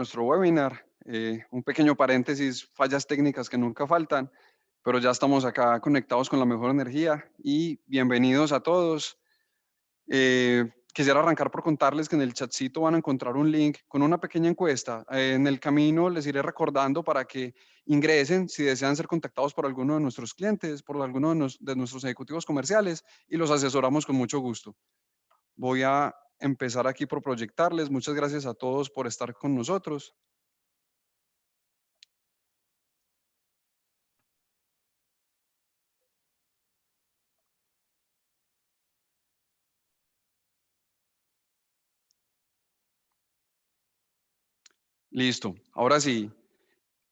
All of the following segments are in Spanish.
nuestro webinar. Un pequeño paréntesis, fallas técnicas que nunca faltan, pero ya estamos acá conectados con la mejor energía y bienvenidos a todos. Quisiera arrancar por contarles que en el chatcito van a encontrar un link con una pequeña encuesta. En el camino les iré recordando para que ingresen si desean ser contactados por alguno de nuestros clientes, por alguno de nuestros ejecutivos comerciales y los asesoramos con mucho gusto. Voy a empezar aquí por proyectarles. Muchas gracias a todos por estar con nosotros. Listo. Ahora sí,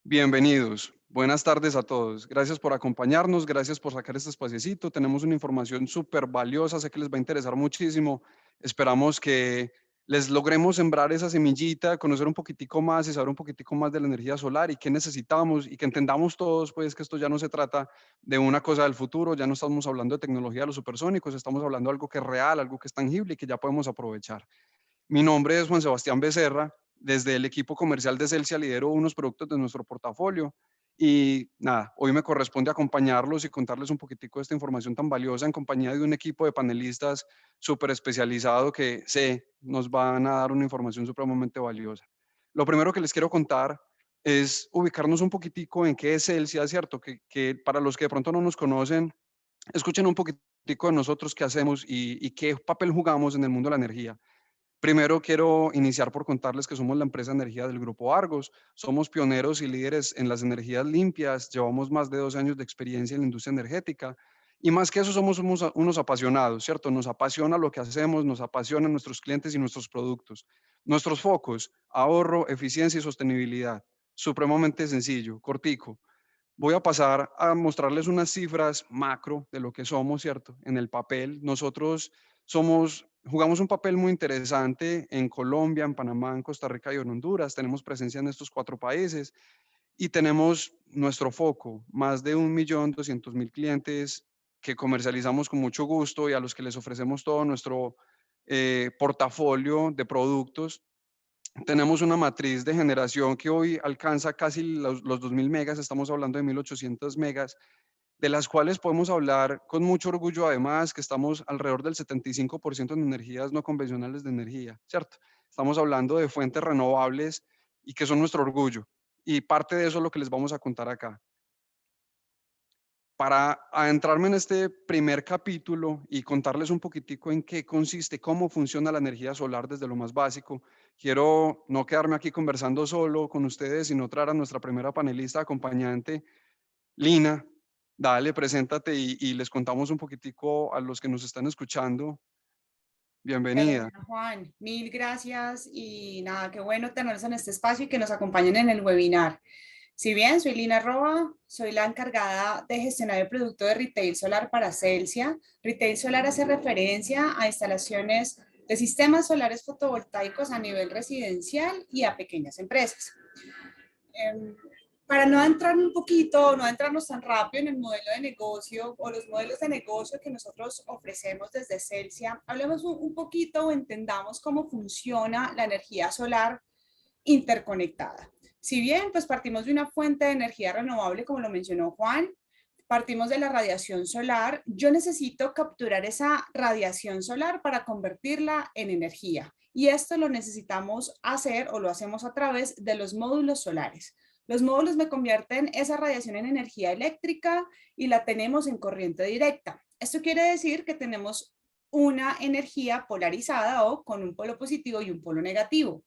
bienvenidos. Buenas tardes a todos. Gracias por acompañarnos, gracias por sacar este espaciecito. Tenemos una información súper valiosa, sé que les va a interesar muchísimo. Esperamos que les logremos sembrar esa semillita, conocer un poquitico más y saber un poquitico más de la energía solar y qué necesitamos y que entendamos todos pues que esto ya no se trata de una cosa del futuro, ya no estamos hablando de tecnología de los supersónicos, estamos hablando de algo que es real, algo que es tangible y que ya podemos aprovechar. Mi nombre es Juan Sebastián Becerra. Desde el equipo comercial de Celsia lidero unos productos de nuestro portafolio y nada, hoy me corresponde acompañarlos y contarles un poquitico de esta información tan valiosa en compañía de un equipo de panelistas súper especializado que sé nos van a dar una información supremamente valiosa. Lo primero que les quiero contar es ubicarnos un poquitico en qué es Celsia, ¿cierto? Que para los que de pronto no nos conocen, escuchen un poquitico de nosotros qué hacemos y qué papel jugamos en el mundo de la energía. Primero quiero iniciar por contarles que somos la empresa de energía del Grupo Argos. Somos pioneros y líderes en las energías limpias. Llevamos más de 2 años de experiencia en la industria energética. Y más que eso, somos unos apasionados, ¿cierto? Nos apasiona lo que hacemos, nos apasionan nuestros clientes y nuestros productos. Nuestros focos, ahorro, eficiencia y sostenibilidad. Supremamente sencillo, cortico. Voy a pasar a mostrarles unas cifras macro de lo que somos, ¿cierto? En el papel, nosotros jugamos un papel muy interesante en Colombia, en Panamá, en Costa Rica y en Honduras. Tenemos presencia en estos 4 países y tenemos nuestro foco, más de 1.200.000 clientes que comercializamos con mucho gusto y a los que les ofrecemos todo nuestro portafolio de productos. Tenemos una matriz de generación que hoy alcanza casi los 2.000 megas, estamos hablando de 1.800 megas, de las cuales podemos hablar con mucho orgullo además que estamos alrededor del 75% en energías no convencionales de energía, ¿cierto? Estamos hablando de fuentes renovables y que son nuestro orgullo. Y parte de eso es lo que les vamos a contar acá. Para adentrarme en este primer capítulo y contarles un poquitico en qué consiste, cómo funciona la energía solar desde lo más básico, quiero no quedarme aquí conversando solo con ustedes, sino traer a nuestra primera panelista acompañante, Lina. Dale, preséntate y les contamos un poquitico a los que nos están escuchando. Bienvenida. Hola, Juan, mil gracias y nada, qué bueno tenerlos en este espacio y que nos acompañen en el webinar. Si bien soy Lina Roa, soy la encargada de gestionar el producto de retail solar para Celsia. Retail solar hace referencia a instalaciones de sistemas solares fotovoltaicos a nivel residencial y a pequeñas empresas. Em, para no entrar un poquito, no entrarnos tan rápido en el modelo de negocio o los modelos de negocio que nosotros ofrecemos desde Celsia, hablemos un poquito o entendamos cómo funciona la energía solar interconectada. Si bien pues partimos de una fuente de energía renovable, como lo mencionó Juan, partimos de la radiación solar, yo necesito capturar esa radiación solar para convertirla en energía. Y esto lo necesitamos hacer o lo hacemos a través de los módulos solares. Los módulos me convierten esa radiación en energía eléctrica y la tenemos en corriente directa. Esto quiere decir que tenemos una energía polarizada o con un polo positivo y un polo negativo.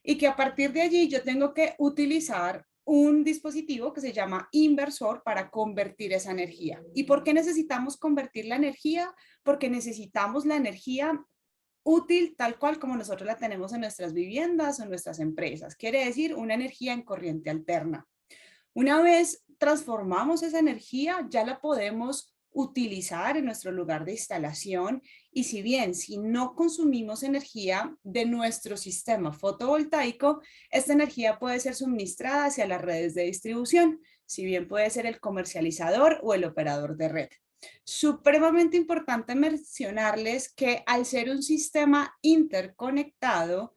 Y que a partir de allí yo tengo que utilizar un dispositivo que se llama inversor para convertir esa energía. ¿Y por qué necesitamos convertir la energía? Porque necesitamos la energía útil tal cual como nosotros la tenemos en nuestras viviendas o en nuestras empresas. Quiere decir una energía en corriente alterna. Una vez transformamos esa energía, ya la podemos utilizar en nuestro lugar de instalación y si bien si no consumimos energía de nuestro sistema fotovoltaico, esta energía puede ser suministrada hacia las redes de distribución, si bien puede ser el comercializador o el operador de red. Supremamente importante mencionarles que al ser un sistema interconectado,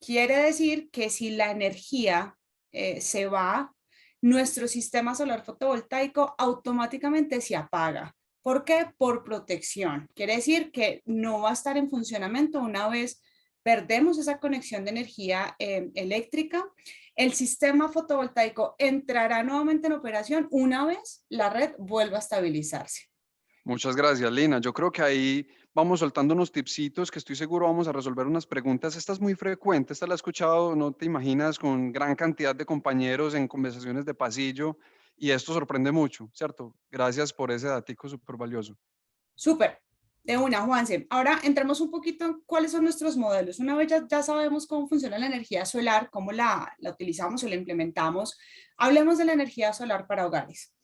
Quiere decir que si la energía se va, nuestro sistema solar fotovoltaico automáticamente se apaga. ¿Por qué? Por protección. Quiere decir que no va a estar en funcionamiento una vez perdemos esa conexión de energía eléctrica. El sistema fotovoltaico entrará nuevamente en operación una vez la red vuelva a estabilizarse. Muchas gracias, Lina. Yo creo que ahí vamos soltando unos tipsitos que estoy seguro vamos a resolver unas preguntas. Esta es muy frecuente, esta la he escuchado, no te imaginas, con gran cantidad de compañeros en conversaciones de pasillo y esto sorprende mucho, ¿cierto? Gracias por ese datico súper valioso. Súper, de una, Juanse. Ahora entremos un poquito en cuáles son nuestros modelos. Una vez ya sabemos cómo funciona la energía solar, cómo la utilizamos o la implementamos, hablemos de la energía solar para hogares.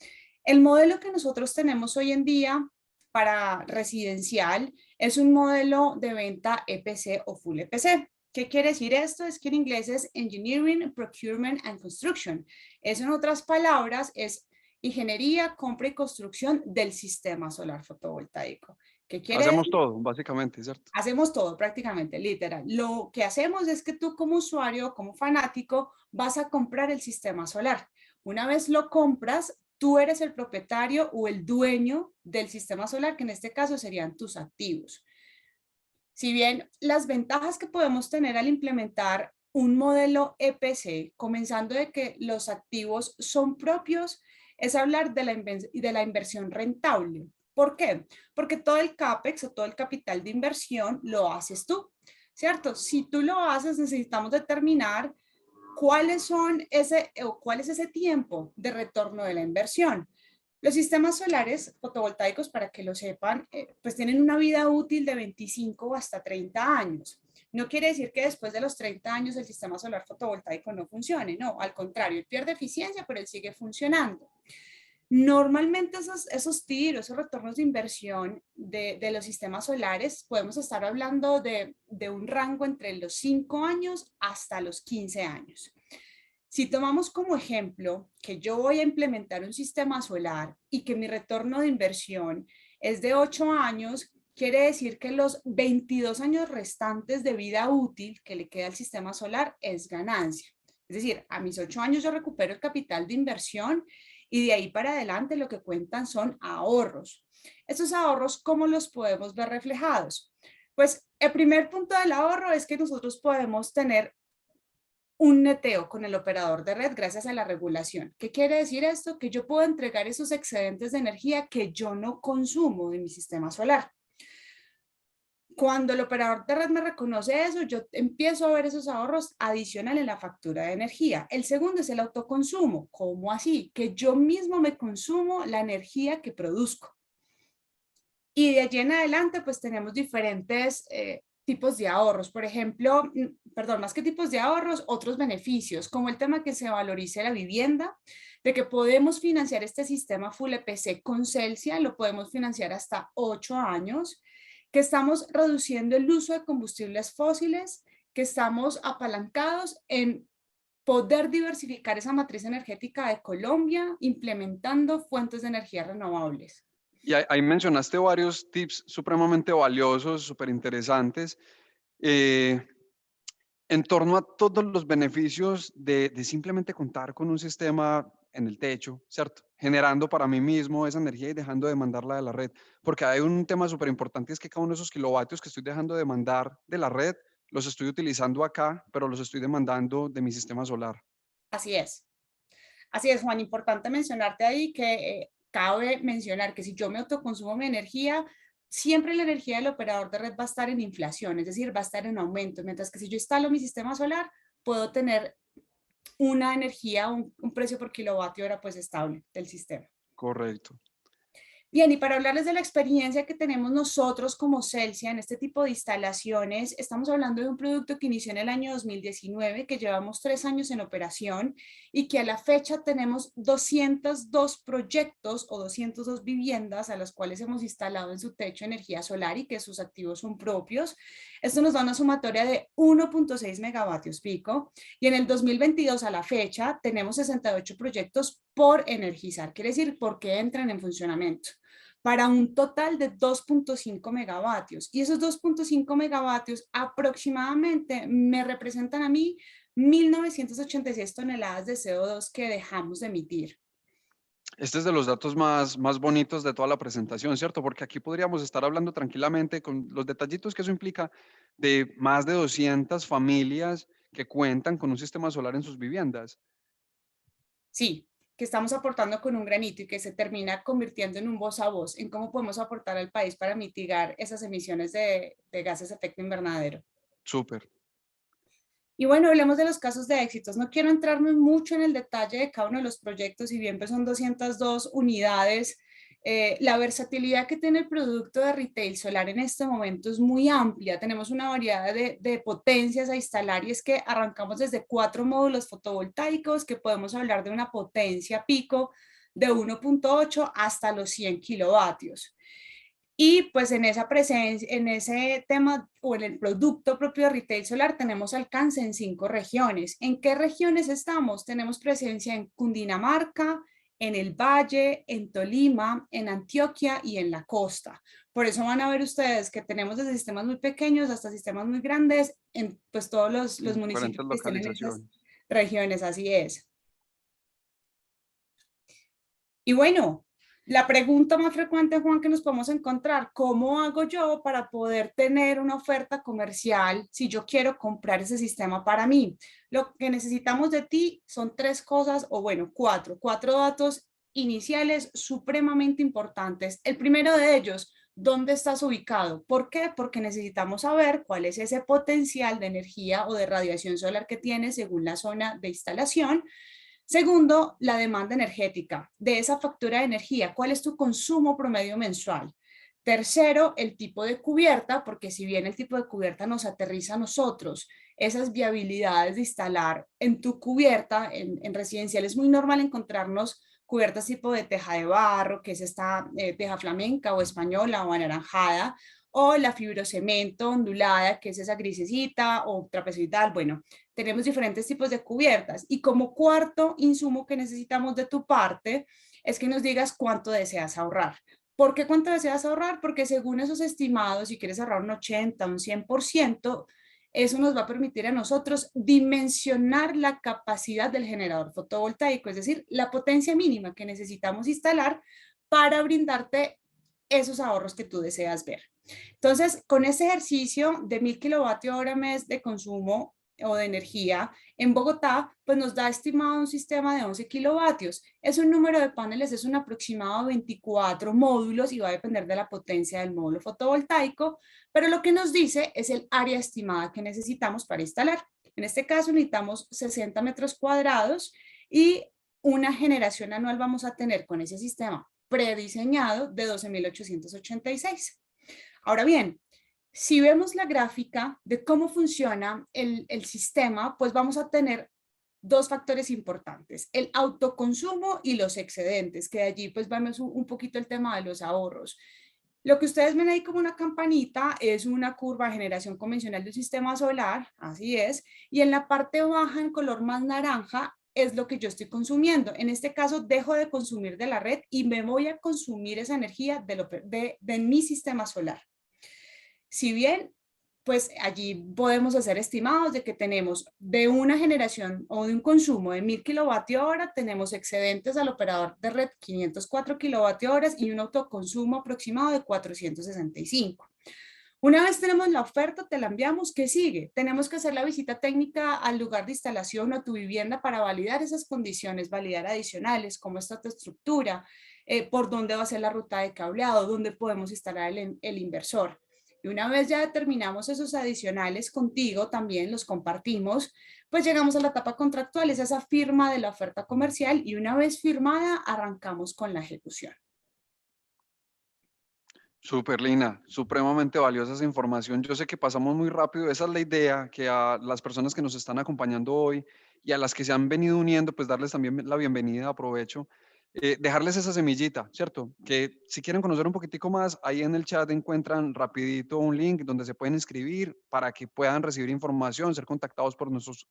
El modelo que nosotros tenemos hoy en día para residencial es un modelo de venta EPC o Full EPC. ¿Qué quiere decir esto? Es que en inglés es Engineering, Procurement and Construction. Eso en otras palabras es ingeniería, compra y construcción del sistema solar fotovoltaico. ¿Qué quiere Hacemos decir? todo, básicamente, ¿cierto? Hacemos todo prácticamente, literal. Lo que hacemos es que tú como usuario, como fanático, vas a comprar el sistema solar. Una vez lo compras, tú eres el propietario o el dueño del sistema solar, que en este caso serían tus activos. Si bien las ventajas que podemos tener al implementar un modelo EPC, comenzando de que los activos son propios, es hablar de la inversión rentable. ¿Por qué? Porque todo el CAPEX o todo el capital de inversión lo haces tú, ¿cierto? Si tú lo haces, necesitamos determinar cuál es ese tiempo de retorno de la inversión. Los sistemas solares fotovoltaicos, para que lo sepan, pues tienen una vida útil de 25 hasta 30 años. No quiere decir que después de los 30 años el sistema solar fotovoltaico no funcione, no, al contrario, él pierde eficiencia, pero él sigue funcionando. Normalmente esos tiros, esos retornos de inversión de los sistemas solares, podemos estar hablando de un rango entre los 5 años hasta los 15 años. Si tomamos como ejemplo que yo voy a implementar un sistema solar y que mi retorno de inversión es de 8 años, quiere decir que los 22 años restantes de vida útil que le queda al sistema solar es ganancia. Es decir, a mis 8 años yo recupero el capital de inversión y de ahí para adelante lo que cuentan son ahorros. Estos ahorros, ¿cómo los podemos ver reflejados? Pues el primer punto del ahorro es que nosotros podemos tener un neteo con el operador de red gracias a la regulación. ¿Qué quiere decir esto? Que yo puedo entregar esos excedentes de energía que yo no consumo de mi sistema solar. Cuando el operador de red me reconoce eso, yo empiezo a ver esos ahorros adicionales en la factura de energía. El segundo es el autoconsumo. ¿Cómo así? Que yo mismo me consumo la energía que produzco. Y de allí en adelante, pues tenemos diferentes tipos de ahorros. Por ejemplo, perdón, más que tipos de ahorros, otros beneficios, como el tema que se valorice la vivienda, de que podemos financiar este sistema Full EPC con Celsia, lo podemos financiar hasta 8 años, que estamos reduciendo el uso de combustibles fósiles, que estamos apalancados en poder diversificar esa matriz energética de Colombia, implementando fuentes de energía renovables. Y ahí mencionaste varios tips supremamente valiosos, súper interesantes, en torno a todos los beneficios de simplemente contar con un sistema en el techo, ¿cierto? Generando para mí mismo esa energía y dejando de mandarla de la red. Porque hay un tema súper importante, es que cada uno de esos kilovatios que estoy dejando de mandar de la red, los estoy utilizando acá, pero los estoy demandando de mi sistema solar. Así es. Así es, Juan, importante mencionarte ahí que cabe mencionar que si yo me autoconsumo mi energía, siempre la energía del operador de red va a estar en inflación, es decir, va a estar en aumento, mientras que si yo instalo mi sistema solar, puedo tener una energía, un precio por kilovatio hora pues estable del sistema. Correcto. Bien, y para hablarles de la experiencia que tenemos nosotros como Celsia en este tipo de instalaciones, estamos hablando de un producto que inició en el año 2019, que llevamos 3 años en operación y que a la fecha tenemos 202 proyectos o 202 viviendas a las cuales hemos instalado en su techo energía solar y que sus activos son propios. Esto nos da una sumatoria de 1.6 megavatios pico y en el 2022 a la fecha tenemos 68 proyectos por energizar, quiere decir porque entran en funcionamiento. para un total de 2.5 megavatios. Y esos 2.5 megavatios aproximadamente me representan a mí 1.986 toneladas de CO2 que dejamos de emitir. Este es de los datos más bonitos de toda la presentación, ¿cierto? Porque aquí podríamos estar hablando tranquilamente con los detallitos que eso implica de más de 200 familias que cuentan con un sistema solar en sus viviendas. Sí, que estamos aportando con un granito y que se termina convirtiendo en un voz a voz en cómo podemos aportar al país para mitigar esas emisiones de gases de efecto invernadero. Súper. Y bueno, hablemos de los casos de éxitos. No quiero entrarme mucho en el detalle de cada uno de los proyectos, si bien pues son 202 unidades. La versatilidad que tiene el producto de retail solar en este momento es muy amplia. Tenemos una variedad de potencias a instalar y es que arrancamos desde 4 módulos fotovoltaicos que podemos hablar de una potencia pico de 1.8 hasta los 100 kilovatios. Y pues en esa presencia, en ese tema o en el producto propio de Retail Solar tenemos alcance en 5 regiones. ¿En qué regiones estamos? Tenemos presencia en Cundinamarca, en el Valle, en Tolima, en Antioquia y en la costa. Por eso van a ver ustedes que tenemos desde sistemas muy pequeños hasta sistemas muy grandes en pues todos los municipios Diferentes que estén en esas localizaciones. regiones, así es. Y bueno, la pregunta más frecuente, Juan, que nos podemos encontrar, ¿cómo hago yo para poder tener una oferta comercial si yo quiero comprar ese sistema para mí? Lo que necesitamos de ti son 3 cosas, o bueno, 4 datos iniciales supremamente importantes. El primero de ellos, ¿dónde estás ubicado? ¿Por qué? Porque necesitamos saber cuál es ese potencial de energía o de radiación solar que tienes según la zona de instalación. Segundo, la demanda energética de esa factura de energía. ¿Cuál es tu consumo promedio mensual? Tercero, el tipo de cubierta, porque si bien el tipo de cubierta nos aterriza a nosotros, esas viabilidades de instalar en tu cubierta, en residencial, es muy normal encontrarnos cubiertas tipo de teja de barro, que es esta teja flamenca o española o anaranjada, o la fibrocemento ondulada, que es esa grisecita o trapezoidal. Bueno, tenemos diferentes tipos de cubiertas y como cuarto insumo que necesitamos de tu parte es que nos digas cuánto deseas ahorrar. ¿Por qué cuánto deseas ahorrar? Porque según esos estimados, si quieres ahorrar un 80, un 100%, eso nos va a permitir a nosotros dimensionar la capacidad del generador fotovoltaico, es decir, la potencia mínima que necesitamos instalar para brindarte esos ahorros que tú deseas ver. Entonces, con ese ejercicio de 1.000 kWh mes de consumo o de energía en Bogotá, pues nos da estimado un sistema de 11 kilovatios. Es un número de paneles, es un aproximado de 24 módulos y va a depender de la potencia del módulo fotovoltaico, pero lo que nos dice es el área estimada que necesitamos para instalar. En este caso necesitamos 60 metros cuadrados y una generación anual vamos a tener con ese sistema prediseñado de 12.886. Ahora bien, si vemos la gráfica de cómo funciona el sistema, pues vamos a tener 2 factores importantes, el autoconsumo y los excedentes, que de allí pues vemos un poquito el tema de los ahorros. Lo que ustedes ven ahí como una campanita es una curva de generación convencional del sistema solar, así es, y en la parte baja en color más naranja es lo que yo estoy consumiendo. En este caso dejo de consumir de la red y me voy a consumir esa energía de mi sistema solar. Si bien, pues allí podemos hacer estimados de que tenemos de una generación o de un consumo de 1.000 kWh, tenemos excedentes al operador de red 504 kWh y un autoconsumo aproximado de 465. Una vez tenemos la oferta, te la enviamos. ¿Qué sigue? Tenemos que hacer la visita técnica al lugar de instalación o a tu vivienda para validar esas condiciones, validar adicionales, cómo está tu estructura, por dónde va a ser la ruta de cableado, dónde podemos instalar el inversor. Y una vez ya determinamos esos adicionales contigo, también los compartimos, pues llegamos a la etapa contractual, es esa firma de la oferta comercial y una vez firmada arrancamos con la ejecución. Súper, Lina, supremamente valiosa esa información. Yo sé que pasamos muy rápido, esa es la idea, que a las personas que nos están acompañando hoy y a las que se han venido uniendo, pues darles también la bienvenida, aprovecho, dejarles esa semillita, ¿cierto? Que si quieren conocer un poquitico más, ahí en el chat encuentran rapidito un link donde se pueden inscribir para que puedan recibir información, ser contactados por nuestros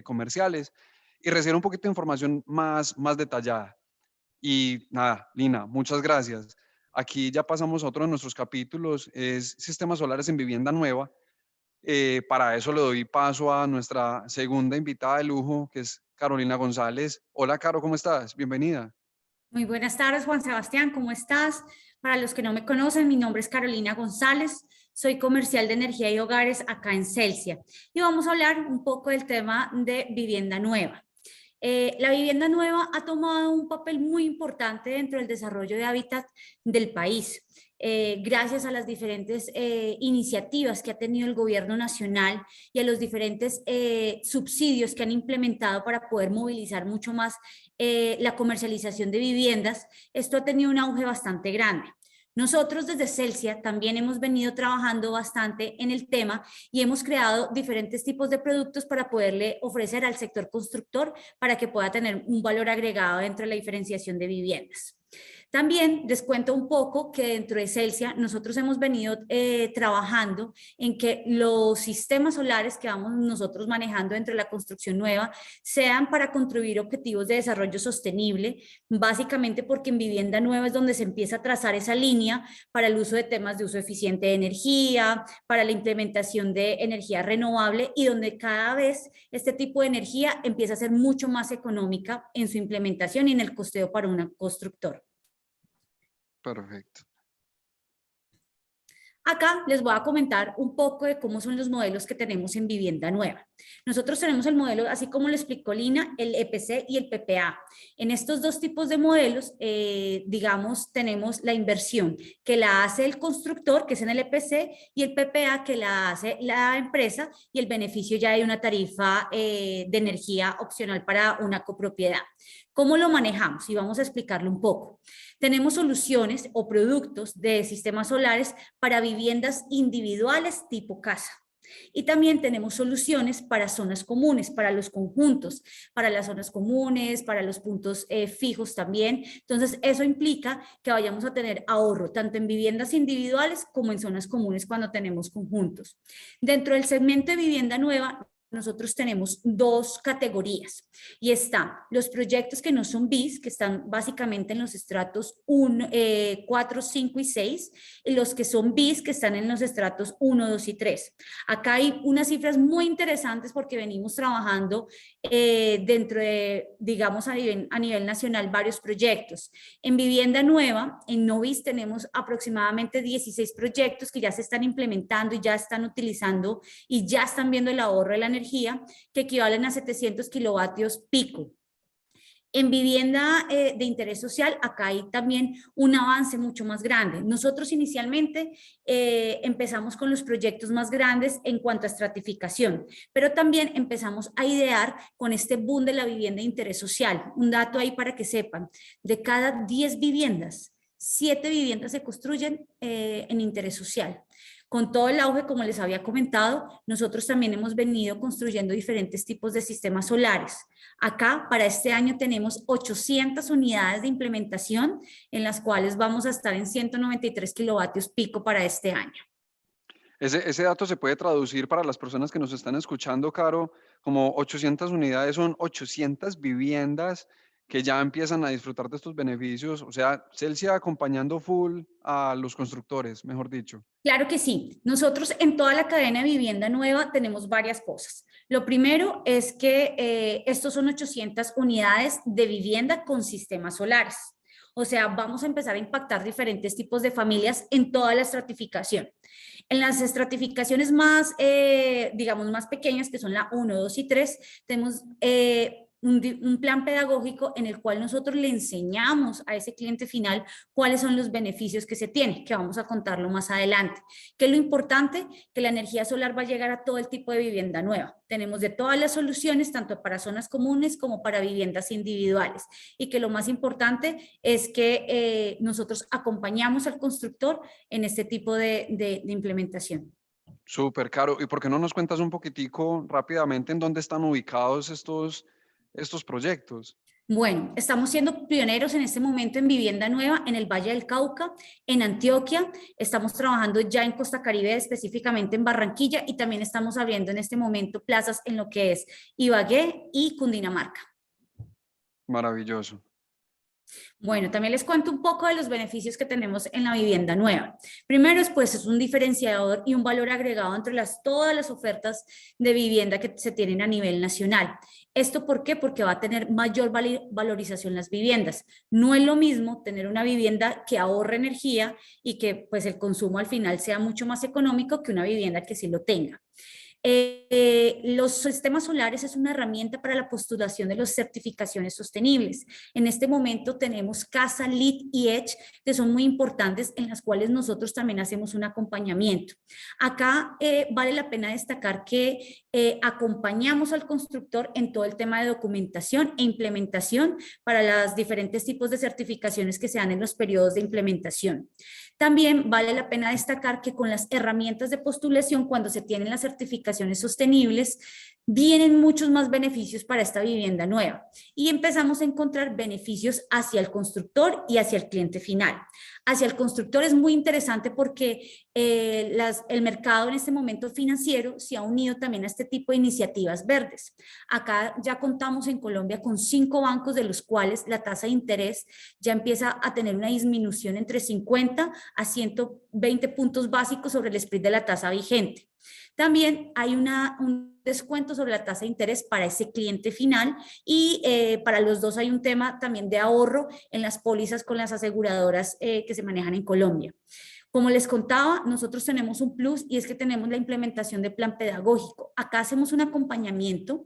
comerciales y recibir un poquito de información más detallada. Y nada, Lina, muchas gracias. Aquí ya pasamos a otro de nuestros capítulos, es sistemas solares en vivienda nueva. Para eso le doy paso a nuestra segunda invitada de lujo, que es Carolina González. Hola, Caro, ¿cómo estás? Bienvenida. Muy buenas tardes, Juan Sebastián, ¿cómo estás? Para los que no me conocen, mi nombre es Carolina González, soy comercial de energía y hogares acá en Celsia y vamos a hablar un poco del tema de vivienda nueva. La vivienda nueva ha tomado un papel muy importante dentro del desarrollo de hábitat del país. Gracias a las diferentes iniciativas que ha tenido el gobierno nacional y a los diferentes subsidios que han implementado para poder movilizar mucho más la comercialización de viviendas, esto ha tenido un auge bastante grande. Nosotros desde Celsia también hemos venido trabajando bastante en el tema y hemos creado diferentes tipos de productos para poderle ofrecer al sector constructor para que pueda tener un valor agregado dentro de la diferenciación de viviendas. También les cuento un poco que dentro de Celsia nosotros hemos venido trabajando en que los sistemas solares que vamos nosotros manejando dentro de la construcción nueva sean para contribuir objetivos de desarrollo sostenible, básicamente porque en vivienda nueva es donde se empieza a trazar esa línea para el uso de temas de uso eficiente de energía, para la implementación de energía renovable y donde cada vez este tipo de energía empieza a ser mucho más económica en su implementación y en el costeo para un constructor. Perfecto. Acá les voy a comentar un poco de cómo son los modelos que tenemos en vivienda nueva. Nosotros tenemos el modelo, así como lo explicó Lina, el EPC y el PPA. En estos dos tipos de modelos, digamos, tenemos la inversión que la hace el constructor, que es en el EPC, y el PPA que la hace la empresa, y el beneficio ya de una tarifa de energía opcional para una copropiedad. ¿Cómo lo manejamos? Y vamos a explicarlo un poco. Tenemos soluciones o productos de sistemas solares para viviendas individuales tipo casa. Y también tenemos soluciones para zonas comunes, para los conjuntos, para las zonas comunes, para los puntos fijos también. Entonces, eso implica que vayamos a tener ahorro tanto en viviendas individuales como en zonas comunes cuando tenemos conjuntos. Dentro del segmento de vivienda nueva, nosotros tenemos dos categorías y están los proyectos que no son BIS, que están básicamente en los estratos 4, 5 y 6, y los que son BIS, que están en los estratos 1, 2 y 3. Acá hay unas cifras muy interesantes porque venimos trabajando dentro de, digamos, a nivel nacional varios proyectos. En vivienda nueva, en no BIS, tenemos aproximadamente 16 proyectos que ya se están implementando y ya están utilizando y ya están viendo el ahorro de la energía que equivalen a 700 kilovatios pico. En vivienda de interés social, acá hay también un avance mucho más grande. Nosotros inicialmente empezamos con los proyectos más grandes en cuanto a estratificación, pero también empezamos a idear con este boom de la vivienda de interés social. Un dato ahí para que sepan, de cada 10 viviendas, 7 viviendas se construyen en interés social. Con todo el auge, como les había comentado, nosotros también hemos venido construyendo diferentes tipos de sistemas solares. Acá, para este año, tenemos 800 unidades de implementación, en las cuales vamos a estar en 193 kilovatios pico para este año. Ese dato se puede traducir para las personas que nos están escuchando, Caro, como 800 unidades, son 800 viviendas que ya empiezan a disfrutar de estos beneficios. O sea, Celsia acompañando full a los constructores, mejor dicho. Claro que sí. Nosotros en toda la cadena de vivienda nueva tenemos varias cosas. Lo primero es que estos son 800 unidades de vivienda con sistemas solares. O sea, vamos a empezar a impactar diferentes tipos de familias en toda la estratificación. En las estratificaciones más, digamos, más pequeñas, que son la 1, 2 y 3, tenemos un plan pedagógico en el cual nosotros le enseñamos a ese cliente final cuáles son los beneficios que se tiene, que vamos a contarlo más adelante. ¿Qué es lo importante? Que la energía solar va a llegar a todo el tipo de vivienda nueva. Tenemos de todas las soluciones, tanto para zonas comunes como para viviendas individuales. Y que lo más importante es que nosotros acompañamos al constructor en este tipo de implementación. Súper, Caro. ¿Y por qué no nos cuentas un poquitico rápidamente en dónde están ubicados estos proyectos? Bueno, estamos siendo pioneros en este momento en vivienda nueva en el Valle del Cauca, en Antioquia. Estamos trabajando ya en Costa Caribe, específicamente en Barranquilla, y también estamos abriendo en este momento plazas en lo que es Ibagué y Cundinamarca. Maravilloso. Bueno, también les cuento un poco de los beneficios que tenemos en la vivienda nueva. Primero, pues es un diferenciador y un valor agregado entre todas las ofertas de vivienda que se tienen a nivel nacional. ¿Esto por qué? Porque va a tener mayor valorización las viviendas. No es lo mismo tener una vivienda que ahorre energía y que pues el consumo al final sea mucho más económico que una vivienda que sí lo tenga. Los sistemas solares es una herramienta para la postulación de las certificaciones sostenibles. En este momento tenemos CASA, LEED y EDGE, que son muy importantes, en las cuales nosotros también hacemos un acompañamiento. Acá vale la pena destacar que acompañamos al constructor en todo el tema de documentación e implementación para los diferentes tipos de certificaciones que se dan en los periodos de implementación. También vale la pena destacar que con las herramientas de postulación, cuando se tienen las certificaciones sostenibles, vienen muchos más beneficios para esta vivienda nueva y empezamos a encontrar beneficios hacia el constructor y hacia el cliente final. Hacia el constructor es muy interesante porque el mercado en este momento financiero se ha unido también a este tipo de iniciativas verdes. Acá ya contamos en Colombia con 5 bancos, de los cuales la tasa de interés ya empieza a tener una disminución entre 50 a 120 puntos básicos sobre el spread de la tasa vigente. También hay un descuento sobre la tasa de interés para ese cliente final y para los dos hay un tema también de ahorro en las pólizas con las aseguradoras que se manejan en Colombia. Como les contaba, nosotros tenemos un plus y es que tenemos la implementación de plan pedagógico. Acá hacemos un acompañamiento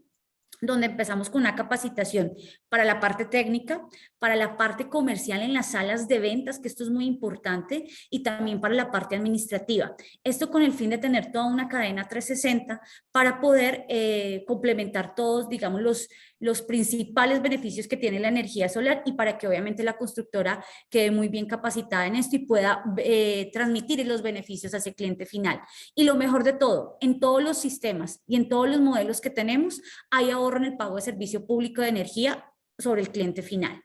donde empezamos con una capacitación para la parte técnica, para la parte comercial en las salas de ventas, que esto es muy importante, y también para la parte administrativa. Esto con el fin de tener toda una cadena 360 para poder complementar todos, digamos, los principales beneficios que tiene la energía solar y para que obviamente la constructora quede muy bien capacitada en esto y pueda transmitir los beneficios a ese cliente final. Y lo mejor de todo, en todos los sistemas y en todos los modelos que tenemos, hay ahorro en el pago de servicio público de energía sobre el cliente final.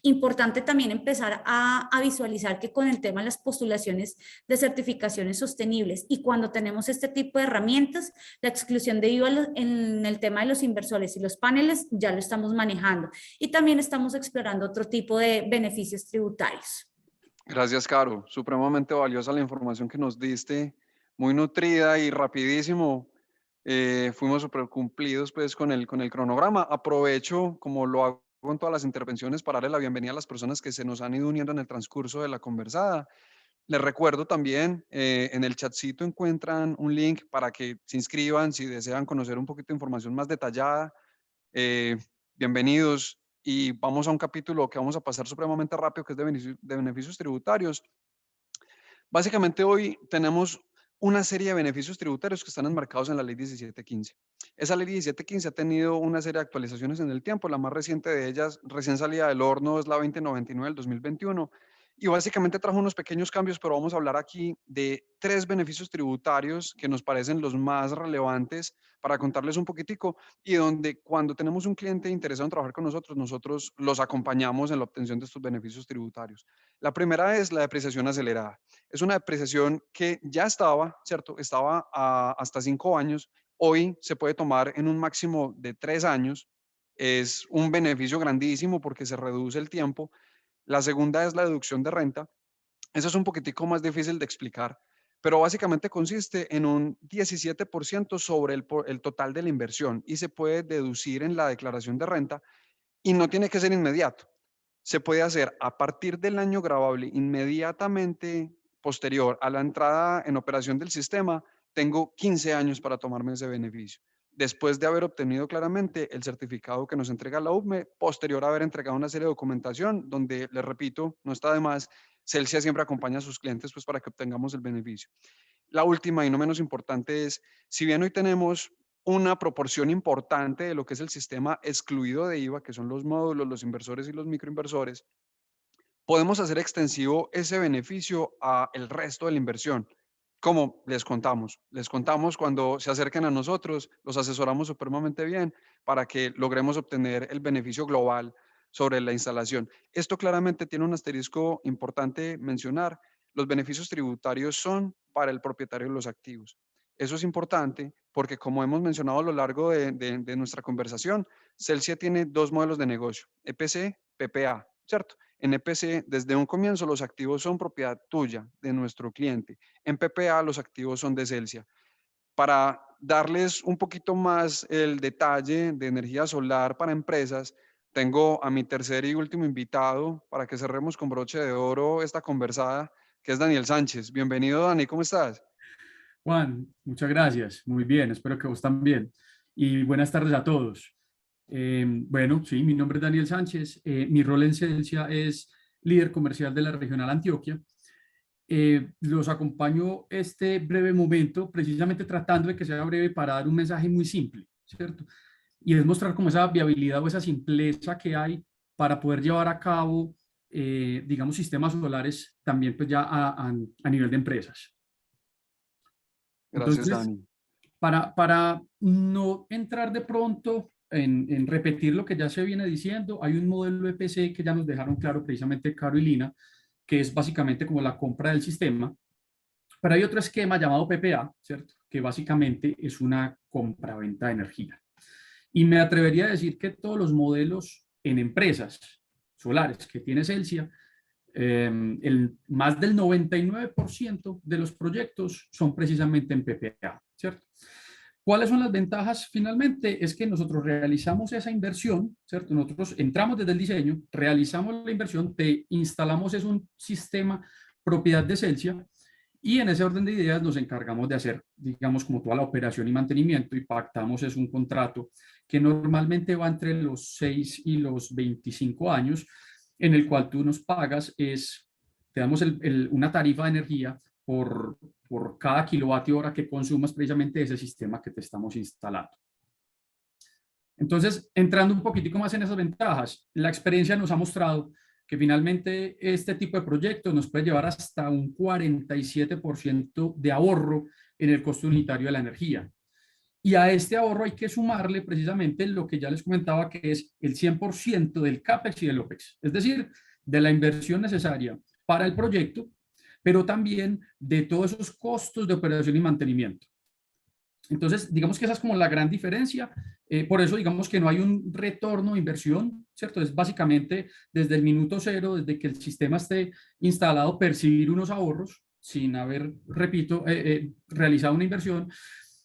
Importante también empezar a visualizar que con el tema de las postulaciones de certificaciones sostenibles y cuando tenemos este tipo de herramientas, la exclusión de IVA en el tema de los inversores y los paneles ya lo estamos manejando y también estamos explorando otro tipo de beneficios tributarios. Gracias, Caro. Supremamente valiosa la información que nos diste, muy nutrida y rapidísimo. Fuimos súper cumplidos pues con el cronograma. Aprovecho, como lo hago en todas las intervenciones, para darle la bienvenida a las personas que se nos han ido uniendo en el transcurso de la conversada. Les recuerdo también, en el chatcito encuentran un link para que se inscriban si desean conocer un poquito de información más detallada. Eh, Bienvenidos y vamos a un capítulo que vamos a pasar supremamente rápido, que es de beneficios tributarios. Básicamente hoy tenemos una serie de beneficios tributarios que están enmarcados en la ley 1715. Esa ley 1715 ha tenido una serie de actualizaciones en el tiempo. La más reciente de ellas, recién salida del horno, es la 2099 del 2021. Y básicamente trajo unos pequeños cambios, pero vamos a hablar aquí de 3 beneficios tributarios que nos parecen los más relevantes para contarles un poquitico y donde cuando tenemos un cliente interesado en trabajar con nosotros, nosotros los acompañamos en la obtención de estos beneficios tributarios. La primera es la depreciación acelerada. Es una depreciación que ya estaba, ¿cierto? Estaba hasta 5 años. Hoy se puede tomar en un máximo de 3 años. Es un beneficio grandísimo porque se reduce el tiempo. La segunda es la deducción de renta. Eso es un poquitico más difícil de explicar, pero básicamente consiste en un 17% sobre el total de la inversión y se puede deducir en la declaración de renta y no tiene que ser inmediato. Se puede hacer a partir del año gravable inmediatamente posterior a la entrada en operación del sistema. Tengo 15 años para tomarme ese beneficio. Después de haber obtenido claramente el certificado que nos entrega la UPME, posterior a haber entregado una serie de documentación donde, les repito, no está de más, Celsia siempre acompaña a sus clientes pues para que obtengamos el beneficio. La última y no menos importante es, si bien hoy tenemos una proporción importante de lo que es el sistema excluido de IVA, que son los módulos, los inversores y los microinversores, podemos hacer extensivo ese beneficio a el resto de la inversión. Como les contamos cuando se acerquen a nosotros, los asesoramos supremamente bien para que logremos obtener el beneficio global sobre la instalación. Esto claramente tiene un asterisco importante mencionar. Los beneficios tributarios son para el propietario de los activos. Eso es importante porque, como hemos mencionado a lo largo de nuestra conversación, Celsia tiene 2 modelos de negocio, EPC, PPA, ¿cierto? En EPC, desde un comienzo, los activos son propiedad tuya, de nuestro cliente. En PPA, los activos son de Celsia. Para darles un poquito más el detalle de energía solar para empresas, tengo a mi tercer y último invitado para que cerremos con broche de oro esta conversada, que es Daniel Sánchez. Bienvenido, Dani, ¿cómo estás? Juan, muchas gracias. Muy bien, espero que vos también. Y buenas tardes a todos. Bueno, sí, mi nombre es Daniel Sánchez. Mi rol en Celsia es líder comercial de la Regional Antioquia. Los acompaño este breve momento, precisamente tratando de que sea breve para dar un mensaje muy simple, ¿cierto? Y es mostrar como esa viabilidad o esa simpleza que hay para poder llevar a cabo, digamos, sistemas solares también pues ya a nivel de empresas. Gracias, Entonces, Dani. para no entrar de pronto en repetir lo que ya se viene diciendo, hay un modelo EPC que ya nos dejaron claro precisamente Caro y Lina, que es básicamente como la compra del sistema, pero hay otro esquema llamado PPA, ¿cierto? Que básicamente es una compra-venta de energía. Y me atrevería a decir que todos los modelos en empresas solares que tiene Celsia, más del 99% de los proyectos son precisamente en PPA, ¿cierto? ¿Cuáles son las ventajas? Finalmente es que nosotros realizamos esa inversión, ¿cierto? Nosotros entramos desde el diseño, realizamos la inversión, te instalamos es un sistema propiedad de Celsia y en ese orden de ideas nos encargamos de hacer, digamos, como toda la operación y mantenimiento y pactamos es un contrato que normalmente va entre los 6 y los 25 años, en el cual tú nos pagas, te damos una tarifa de energía por cada kilovatio hora que consumas precisamente ese sistema que te estamos instalando. Entonces, entrando un poquitico más en esas ventajas, la experiencia nos ha mostrado que finalmente este tipo de proyectos nos puede llevar hasta un 47% de ahorro en el costo unitario de la energía. Y a este ahorro hay que sumarle precisamente lo que ya les comentaba, que es el 100% del CAPEX y del OPEX, es decir, de la inversión necesaria para el proyecto, pero también de todos esos costos de operación y mantenimiento. Entonces, digamos que esa es como la gran diferencia. Por eso, digamos que no hay un retorno de inversión, ¿cierto? Es básicamente desde el minuto cero, desde que el sistema esté instalado, percibir unos ahorros sin haber, repito, realizado una inversión.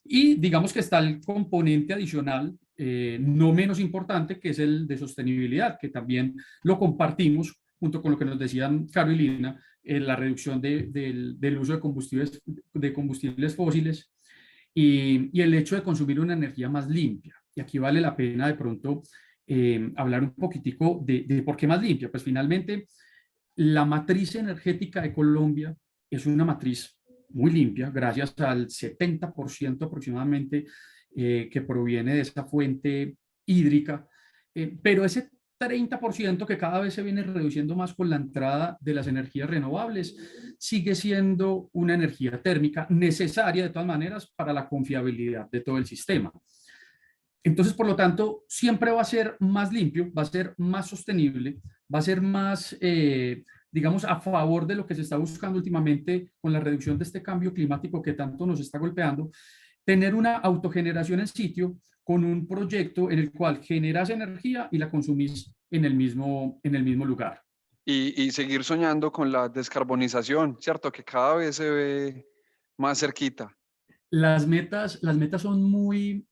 Y digamos que está el componente adicional, no menos importante, que es el de sostenibilidad, que también lo compartimos junto con lo que nos decían Caro y Lina, la reducción del uso de combustibles fósiles y el hecho de consumir una energía más limpia. Y aquí vale la pena de pronto hablar un poquitico de por qué más limpia. Pues finalmente la matriz energética de Colombia es una matriz muy limpia, gracias al 70% aproximadamente que proviene de esa fuente hídrica, pero ese 30% que cada vez se viene reduciendo más con la entrada de las energías renovables, sigue siendo una energía térmica necesaria de todas maneras para la confiabilidad de todo el sistema. Entonces, por lo tanto, siempre va a ser más limpio, va a ser más sostenible, va a ser más, digamos, a favor de lo que se está buscando últimamente con la reducción de este cambio climático que tanto nos está golpeando, tener una autogeneración en sitio con un proyecto en el cual generas energía y la consumís en el mismo lugar. Y seguir soñando con la descarbonización, ¿cierto? Que cada vez se ve más cerquita. Las metas son muy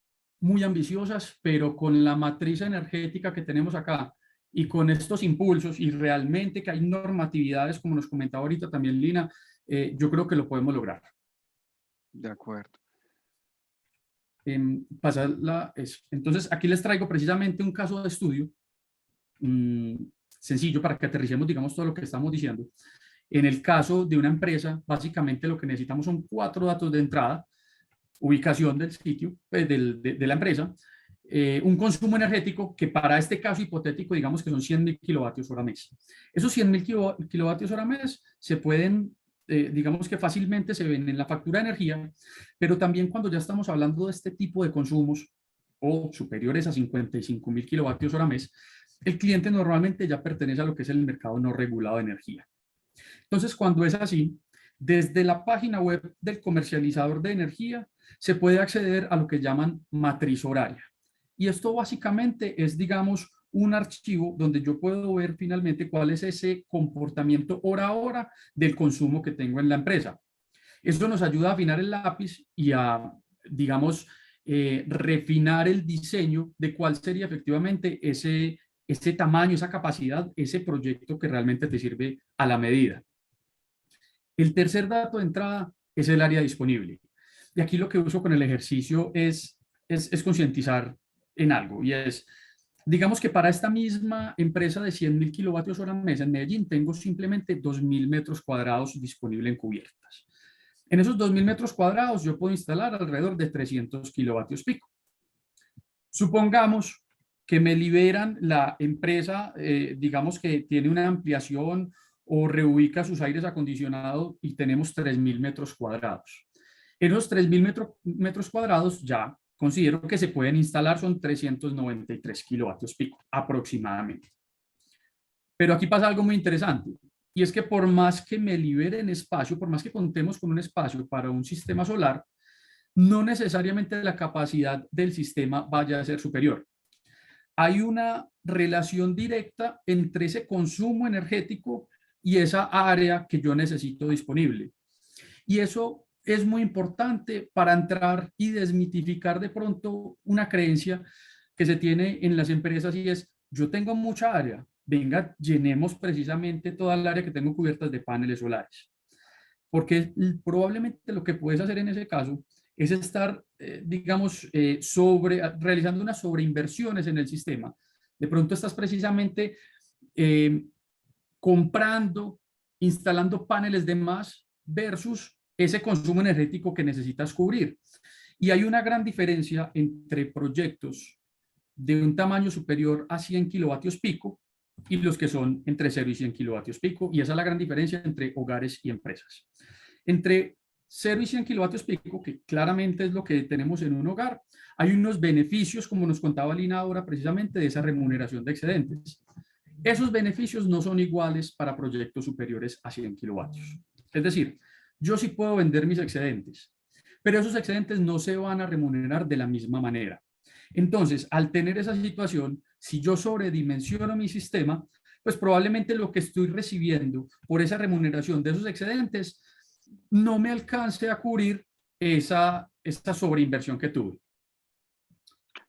ambiciosas, pero con la matriz energética que tenemos acá y con estos impulsos y realmente que hay normatividades, como nos comentaba ahorita también Lina, yo creo que lo podemos lograr. De acuerdo. Entonces, aquí les traigo precisamente un caso de estudio sencillo para que aterricemos, digamos, todo lo que estamos diciendo. En el caso de una empresa, básicamente lo que necesitamos son 4 datos de entrada: ubicación del sitio, pues, de la empresa, un consumo energético que para este caso hipotético, digamos que son 100.000 kilovatios hora mes. Esos 100.000 kilovatios hora mes se pueden, digamos que fácilmente se ven en la factura de energía, pero también cuando ya estamos hablando de este tipo de consumos o superiores a 55.000 kilovatios hora mes, el cliente normalmente ya pertenece a lo que es el mercado no regulado de energía. Entonces, cuando es así, desde la página web del comercializador de energía se puede acceder a lo que llaman matriz horaria. Y esto básicamente es, digamos, un archivo donde yo puedo ver finalmente cuál es ese comportamiento hora a hora del consumo que tengo en la empresa. Eso nos ayuda a afinar el lápiz y a, digamos, refinar el diseño de cuál sería efectivamente ese tamaño, esa capacidad, ese proyecto que realmente te sirve a la medida. El tercer dato de entrada es el área disponible. Y aquí lo que uso con el ejercicio es concientizar en algo, y es, digamos que para esta misma empresa de 100.000 kilovatios hora mes en Medellín tengo simplemente 2.000 metros cuadrados disponibles en cubiertas. En esos 2.000 metros cuadrados yo puedo instalar alrededor de 300 kilovatios pico. Supongamos que me liberan la empresa, digamos que tiene una ampliación o reubica sus aires acondicionados y tenemos 3.000 metros cuadrados. En esos 3.000 metros cuadrados ya considero que se pueden instalar, son 393 kilovatios pico aproximadamente. Pero aquí pasa algo muy interesante, y es que por más que me liberen espacio, por más que contemos con un espacio para un sistema solar, no necesariamente la capacidad del sistema vaya a ser superior. Hay una relación directa entre ese consumo energético y esa área que yo necesito disponible. Y eso es muy importante para entrar y desmitificar de pronto una creencia que se tiene en las empresas, y es: yo tengo mucha área, venga, llenemos precisamente toda el área que tengo cubiertas de paneles solares. Porque probablemente lo que puedes hacer en ese caso es estar, digamos, realizando unas sobreinversiones en el sistema. De pronto estás precisamente comprando, instalando paneles de más versus ese consumo energético que necesitas cubrir. Y hay una gran diferencia entre proyectos de un tamaño superior a 100 kilovatios pico y los que son entre 0 y 100 kilovatios pico, y esa es la gran diferencia entre hogares y empresas. Entre 0 y 100 kilovatios pico, que claramente es lo que tenemos en un hogar, hay unos beneficios, como nos contaba Lina ahora, precisamente de esa remuneración de excedentes. Esos beneficios no son iguales para proyectos superiores a 100 kilovatios. Es decir, yo sí puedo vender mis excedentes, pero esos excedentes no se van a remunerar de la misma manera. Entonces, al tener esa situación, si yo sobredimensiono mi sistema, pues probablemente lo que estoy recibiendo por esa remuneración de esos excedentes no me alcance a cubrir esa sobreinversión que tuve.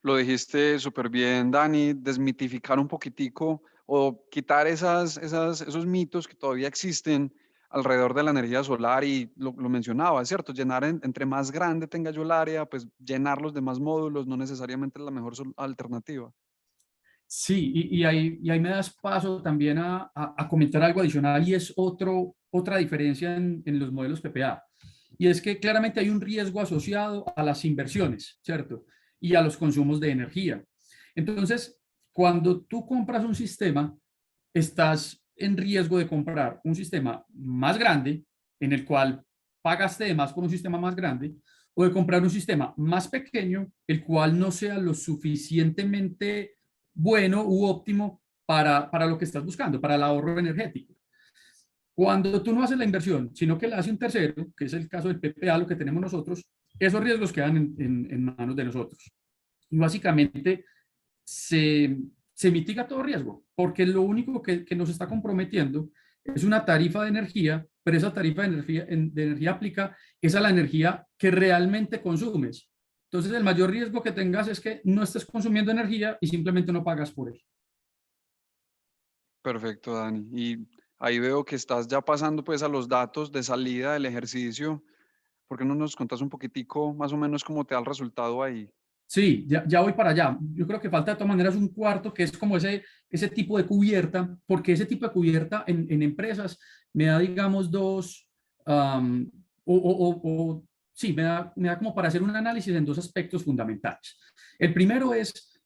Lo dijiste súper bien, Dani, desmitificar un poquitico o quitar esos mitos que todavía existen alrededor de la energía solar, y lo mencionaba, ¿cierto? Llenar, entre más grande tenga yo el área, pues llenar los demás módulos no necesariamente es la mejor alternativa. Sí, y ahí me das paso también a comentar algo adicional, y es otra diferencia en los modelos PPA. Y es que claramente hay un riesgo asociado a las inversiones, ¿cierto? Y a los consumos de energía. Entonces, cuando tú compras un sistema, estás en riesgo de comprar un sistema más grande, en el cual pagaste de más por un sistema más grande, o de comprar un sistema más pequeño, el cual no sea lo suficientemente bueno u óptimo para lo que estás buscando, para el ahorro energético. Cuando tú no haces la inversión, sino que la hace un tercero, que es el caso del PPA, lo que tenemos nosotros, esos riesgos quedan en manos de nosotros. Y básicamente se mitiga todo riesgo, porque lo único que nos está comprometiendo es una tarifa de energía, pero esa tarifa de energía aplica es a la energía que realmente consumes. Entonces, el mayor riesgo que tengas es que no estés consumiendo energía y simplemente no pagas por eso. Perfecto, Dani. Y ahí veo que estás ya pasando pues a los datos de salida del ejercicio. ¿Por qué no nos contás un poquitico más o menos cómo te da el resultado ahí? Sí, ya voy para allá. Yo creo que falta de todas maneras un cuarto, que es como ese tipo de cubierta, porque ese tipo de cubierta en empresas me da, digamos, sí, me da como para hacer un análisis en dos aspectos fundamentales. El primero es,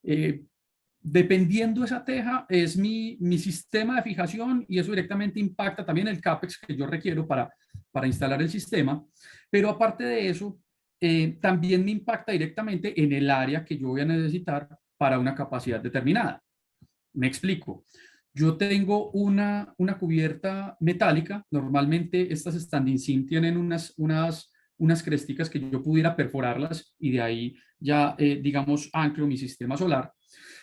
dependiendo de esa teja, es mi sistema de fijación, y eso directamente impacta también el CAPEX que yo requiero para instalar el sistema. Pero aparte de eso, también me impacta directamente en el área que yo voy a necesitar para una capacidad determinada. Me explico. Yo tengo una cubierta metálica. Normalmente estas standing seam tienen unas cresticas que yo pudiera perforarlas y de ahí ya, digamos, anclo mi sistema solar.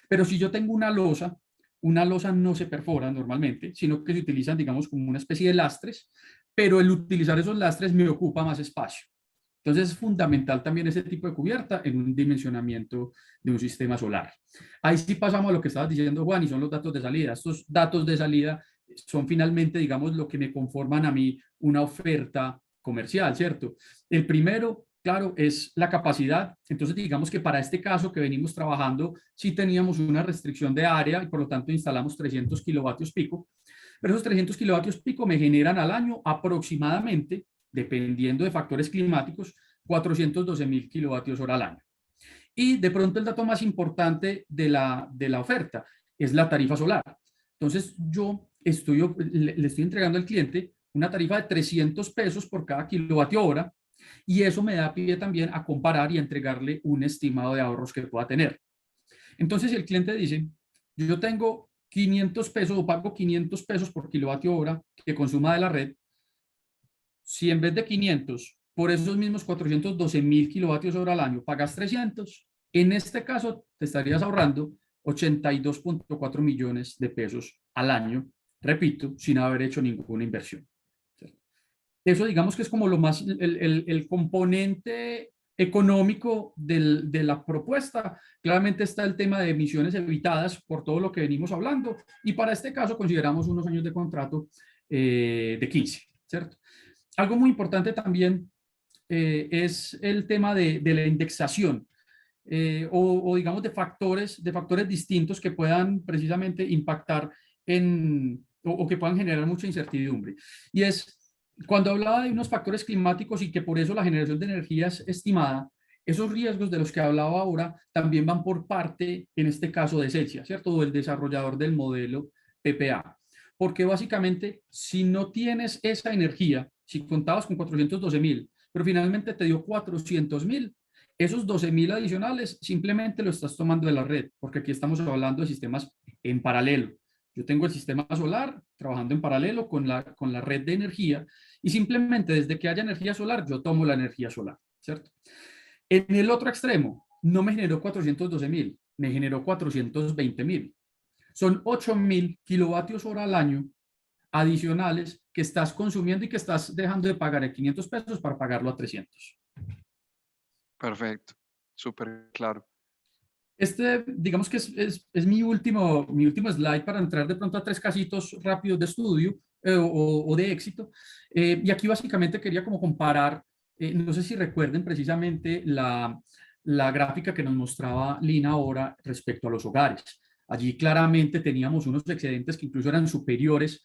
Pero si yo tengo una losa, una losa no se perfora normalmente, sino que se utilizan, digamos, como una especie de lastres, pero el utilizar esos lastres me ocupa más espacio. Entonces es fundamental también ese tipo de cubierta en un dimensionamiento de un sistema solar. Ahí sí pasamos a lo que estabas diciendo, Juan, y son los datos de salida. Estos datos de salida son finalmente, digamos, lo que me conforman a mí una oferta comercial, ¿cierto? El primero, claro, es la capacidad. Entonces, digamos que para este caso que venimos trabajando, sí teníamos una restricción de área y por lo tanto instalamos 300 kilovatios pico. Pero esos 300 kilovatios pico me generan al año aproximadamente, dependiendo de factores climáticos, 412.000 kilovatios hora al año. Y de pronto el dato más importante de la oferta es la tarifa solar. Entonces yo le estoy entregando al cliente una tarifa de 300 pesos por cada kilovatio hora y eso me da pie también a comparar y a entregarle un estimado de ahorros que pueda tener. Entonces si el cliente dice, yo tengo 500 pesos o pago 500 pesos por kilovatio hora que consuma de la red, si en vez de 500 por esos mismos 412.000 kilovatios hora al año pagas 300, en este caso te estarías ahorrando 82.4 millones de pesos al año, repito, sin haber hecho ninguna inversión. Eso digamos que es como lo más, el componente económico de la propuesta. Claramente está el tema de emisiones evitadas por todo lo que venimos hablando y para este caso consideramos unos años de contrato de 15, ¿cierto? Algo muy importante también es el tema de la indexación o digamos de factores distintos que puedan precisamente impactar o que puedan generar mucha incertidumbre. Y es, cuando hablaba de unos factores climáticos y que por eso la generación de energía es estimada, esos riesgos de los que hablaba ahora también van por parte, en este caso, de Celsia, ¿cierto? O el desarrollador del modelo PPA. Porque básicamente, si no tienes esa energía, si contabas con 412.000, pero finalmente te dio 400.000, esos 12.000 adicionales simplemente lo estás tomando de la red, porque aquí estamos hablando de sistemas en paralelo. Yo tengo el sistema solar trabajando en paralelo con la red de energía y simplemente desde que haya energía solar, yo tomo la energía solar, ¿cierto? En el otro extremo, no me generó 412.000, me generó 420.000. Son 8.000 kilovatios hora al año adicionales que estás consumiendo y que estás dejando de pagar a 500 pesos para pagarlo a 300. Perfecto, súper claro. Digamos que es mi último slide para entrar de pronto a 3 casitos rápidos de estudio o de éxito. Y aquí básicamente quería como comparar, no sé si recuerden precisamente la gráfica que nos mostraba Lina ahora respecto a los hogares. Allí claramente teníamos unos excedentes que incluso eran superiores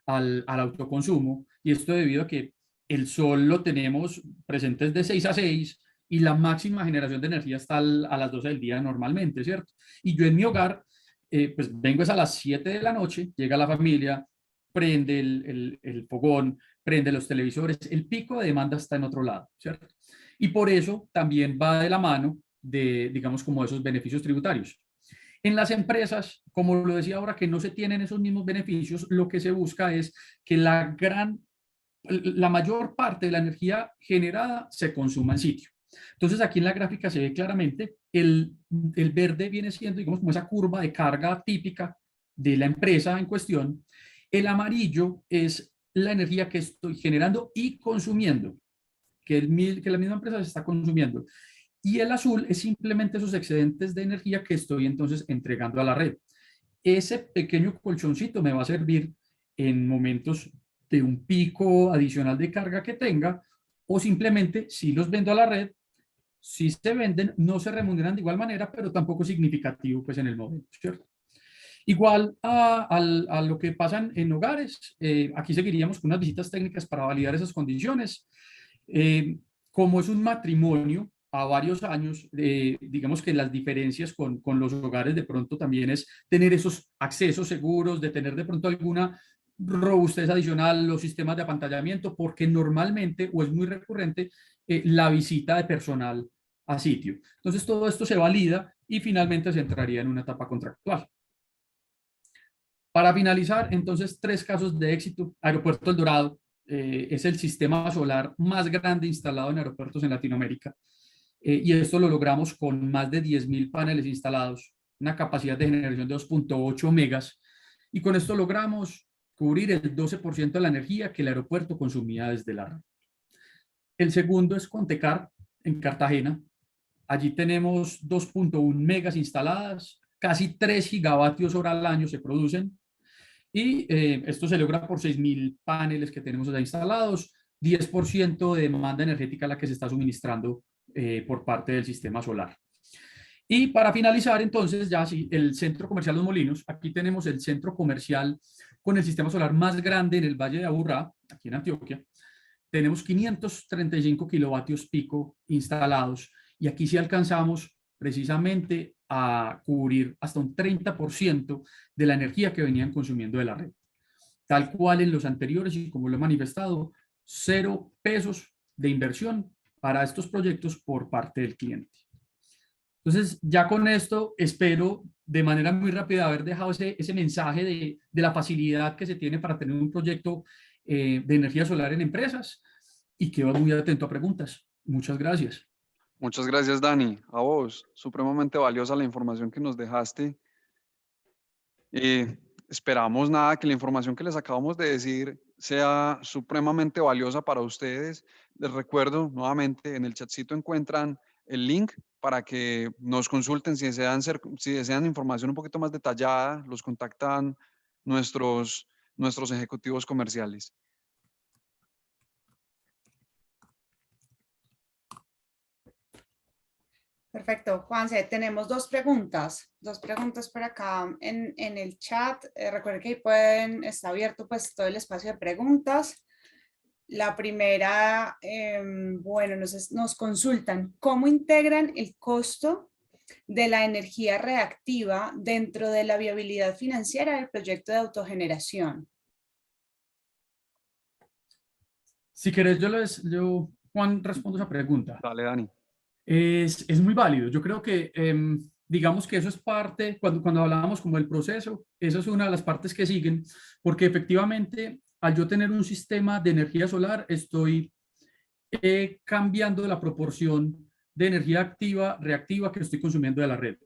al autoconsumo y esto debido a que el sol lo tenemos presentes de 6 a 6 y la máxima generación de energía está a las 12 del día normalmente, ¿cierto? Y yo en mi hogar, pues vengo es a las 7 de la noche, llega la familia, prende el fogón, prende los televisores, el pico de demanda está en otro lado, ¿cierto? Y por eso también va de la mano de, digamos, como esos beneficios tributarios. En las empresas, como lo decía ahora, que no se tienen esos mismos beneficios, lo que se busca es que la mayor parte de la energía generada se consuma en sitio. Entonces aquí en la gráfica se ve claramente el verde viene siendo, digamos, como esa curva de carga típica de la empresa en cuestión. El amarillo es la energía que estoy generando y consumiendo, que la misma empresa se está consumiendo. Y el azul es simplemente esos excedentes de energía que estoy entonces entregando a la red. Ese pequeño colchoncito me va a servir en momentos de un pico adicional de carga que tenga o simplemente si los vendo a la red, si se venden, no se remuneran de igual manera, pero tampoco significativo pues en el momento, ¿cierto? Igual a lo que pasan en hogares, aquí seguiríamos con unas visitas técnicas para validar esas condiciones. Como es un matrimonio a varios años, digamos que las diferencias con los hogares de pronto también es tener esos accesos seguros, de tener de pronto alguna robustez adicional, los sistemas de apantallamiento, porque normalmente o es muy recurrente la visita de personal a sitio. Entonces todo esto se valida y finalmente se entraría en una etapa contractual. Para finalizar, entonces 3 casos de éxito. Aeropuerto El Dorado es el sistema solar más grande instalado en aeropuertos en Latinoamérica. Y esto lo logramos con más de 10.000 paneles instalados una capacidad de generación de 2.8 megas, y con esto logramos cubrir el 12% de la energía que el aeropuerto consumía desde la red. El segundo es Contecar, en Cartagena. Allí tenemos 2.1 megas instaladas, casi 3 gigavatios hora al año se producen, y esto se logra por 6.000 paneles que tenemos allá instalados, 10% de demanda energética la que se está suministrando por parte del sistema solar. Y para finalizar, entonces, ya sí, el Centro Comercial Los Molinos. Aquí tenemos el centro comercial con el sistema solar más grande en el Valle de Aburrá, aquí en Antioquia. Tenemos 535 kilovatios pico instalados, y aquí sí alcanzamos precisamente a cubrir hasta un 30% de la energía que venían consumiendo de la red. Tal cual en los anteriores, y como lo he manifestado, 0 pesos de inversión para estos proyectos por parte del cliente. Entonces, ya con esto espero de manera muy rápida haber dejado ese mensaje de la facilidad que se tiene para tener un proyecto de energía solar en empresas, y quedo muy atento a preguntas. Muchas gracias. Muchas gracias, Dani. A vos, supremamente valiosa la información que nos dejaste. Esperamos nada que la información que les acabamos de decir sea supremamente valiosa para ustedes. Les recuerdo nuevamente, en el chatcito encuentran el link para que nos consulten si desean información un poquito más detallada, los contactan nuestros ejecutivos comerciales. Perfecto, Juanse, tenemos dos preguntas por acá en el chat. Recuerden que ahí está abierto pues todo el espacio de preguntas. La primera, bueno, nos consultan, ¿cómo integran el costo de la energía reactiva dentro de la viabilidad financiera del proyecto de autogeneración? Si querés, yo, Juan, respondo esa pregunta. Dale, Dani. Es muy válido. Yo creo que, digamos que eso es parte, cuando hablábamos como del proceso, esa es una de las partes que siguen, porque efectivamente, al yo tener un sistema de energía solar, estoy cambiando la proporción de energía activa, reactiva que estoy consumiendo de la red.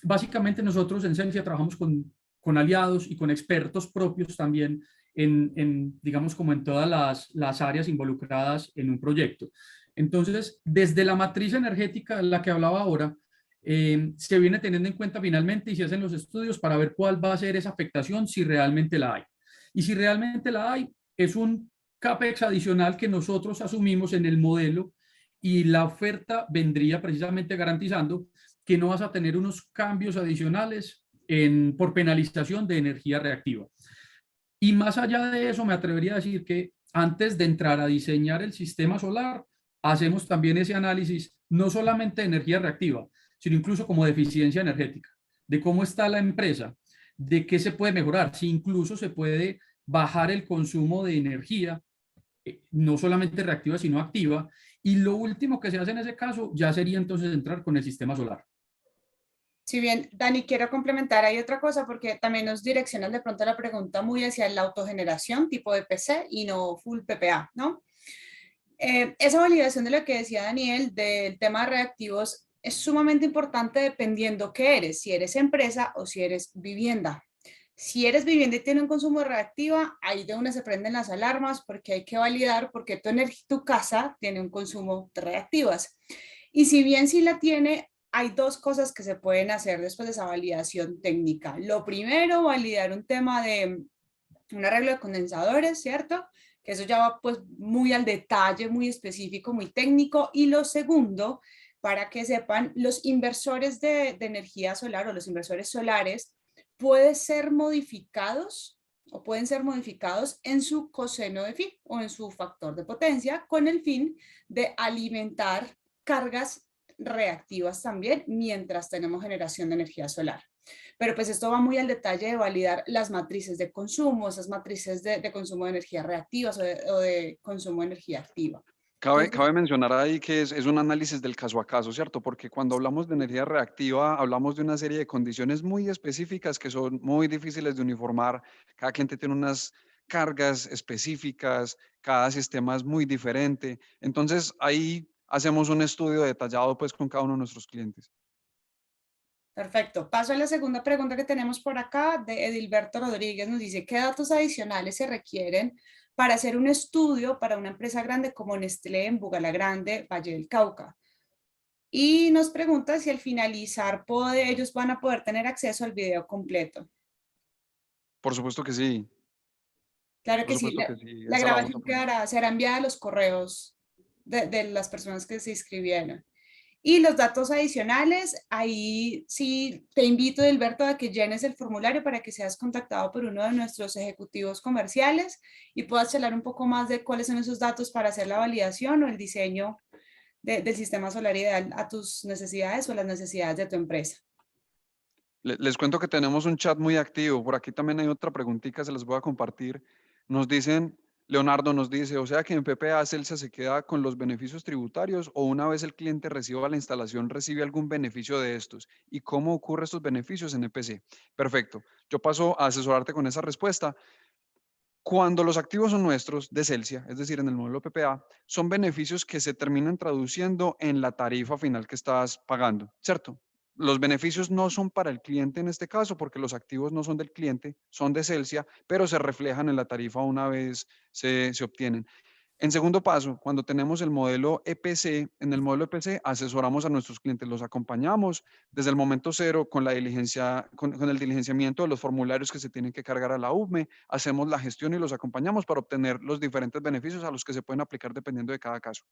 Básicamente nosotros en Sensia trabajamos con aliados y con expertos propios también digamos, como en todas las áreas involucradas en un proyecto. Entonces, desde la matriz energética de la que hablaba ahora, se viene teniendo en cuenta finalmente y se hacen los estudios para ver cuál va a ser esa afectación, si realmente la hay. Y si realmente la hay, es un CAPEX adicional que nosotros asumimos en el modelo, y la oferta vendría precisamente garantizando que no vas a tener unos cambios adicionales por penalización de energía reactiva. Y más allá de eso, me atrevería a decir que antes de entrar a diseñar el sistema solar, hacemos también ese análisis, no solamente de energía reactiva, sino incluso como de eficiencia energética, de cómo está la empresa, de qué se puede mejorar, si incluso se puede bajar el consumo de energía, no solamente reactiva, sino activa. Y lo último que se hace en ese caso ya sería entonces entrar con el sistema solar. Si bien, Dani, quiero complementar, hay otra cosa porque también nos direccionan de pronto la pregunta muy hacia la autogeneración tipo de PC y no full PPA, ¿no? Esa validación de lo que decía Daniel del tema de reactivos es sumamente importante dependiendo qué eres, si eres empresa o si eres vivienda. Si eres vivienda y tiene un consumo reactiva, ahí de una se prenden las alarmas porque hay que validar porque tu casa tiene un consumo de reactivas. Y si bien sí la tiene, hay dos cosas que se pueden hacer después de esa validación técnica. Lo primero, validar un tema de un arreglo de condensadores, ¿cierto? Que eso ya va pues muy al detalle, muy específico, muy técnico. Y lo segundo, para que sepan, los inversores de energía solar o los inversores solares pueden ser modificados en su coseno de phi o en su factor de potencia con el fin de alimentar cargas reactivas también mientras tenemos generación de energía solar. Pero pues esto va muy al detalle de validar las matrices de consumo, esas matrices de consumo de energía reactivas o de consumo de energía activa. Cabe mencionar ahí que es un análisis del caso a caso, ¿cierto? Porque cuando hablamos de energía reactiva, hablamos de una serie de condiciones muy específicas que son muy difíciles de uniformar. Cada cliente tiene unas cargas específicas, cada sistema es muy diferente. Entonces, ahí hacemos un estudio detallado pues con cada uno de nuestros clientes. Perfecto. Paso a la segunda pregunta que tenemos por acá de Edilberto Rodríguez. Nos dice, ¿qué datos adicionales se requieren para hacer un estudio para una empresa grande como Nestlé en Bugalagrande, Valle del Cauca? Y nos pregunta si al finalizar ellos van a poder tener acceso al video completo. Por supuesto que sí. Claro Por que sí. supuesto que sí. La Esa la vamos a grabación poner. será enviada a los correos de las personas que se inscribieron. Y los datos adicionales, ahí sí te invito, Edilberto, a que llenes el formulario para que seas contactado por uno de nuestros ejecutivos comerciales y puedas charlar un poco más de cuáles son esos datos para hacer la validación o el diseño del sistema solar ideal a tus necesidades o las necesidades de tu empresa. Les cuento que tenemos un chat muy activo. Por aquí también hay otra preguntita, se las voy a compartir. Nos dicen, Leonardo nos dice, o sea que en PPA Celsa se queda con los beneficios tributarios o una vez el cliente reciba la instalación recibe algún beneficio de estos. ¿Y cómo ocurre estos beneficios en EPC? Perfecto. Yo paso a asesorarte con esa respuesta. Cuando los activos son nuestros de Celsia, es decir, en el modelo PPA, son beneficios que se terminan traduciendo en la tarifa final que estás pagando, ¿cierto? Los beneficios no son para el cliente en este caso, porque los activos no son del cliente, son de Celsia, pero se reflejan en la tarifa una vez se obtienen. En segundo paso, cuando tenemos el modelo EPC, en el modelo EPC asesoramos a nuestros clientes, los acompañamos desde el momento cero con la diligencia, con el diligenciamiento de los formularios que se tienen que cargar a la UME, hacemos la gestión y los acompañamos para obtener los diferentes beneficios a los que se pueden aplicar dependiendo de cada caso.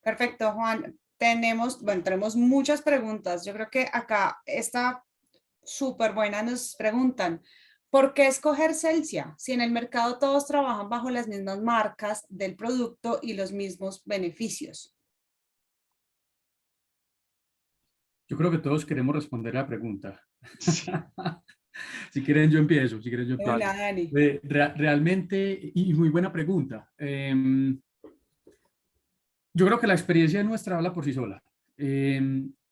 Perfecto, Juan. Tenemos muchas preguntas. Yo creo que acá está súper buena. Nos preguntan, ¿por qué escoger Celsia? Si en el mercado todos trabajan bajo las mismas marcas del producto y los mismos beneficios. Yo creo que todos queremos responder a la pregunta. Sí. Si quieren, yo empiezo. Si quieren, yo empiezo. Hola, Dani. Realmente, y muy buena pregunta. Yo creo que la experiencia nuestra habla por sí sola.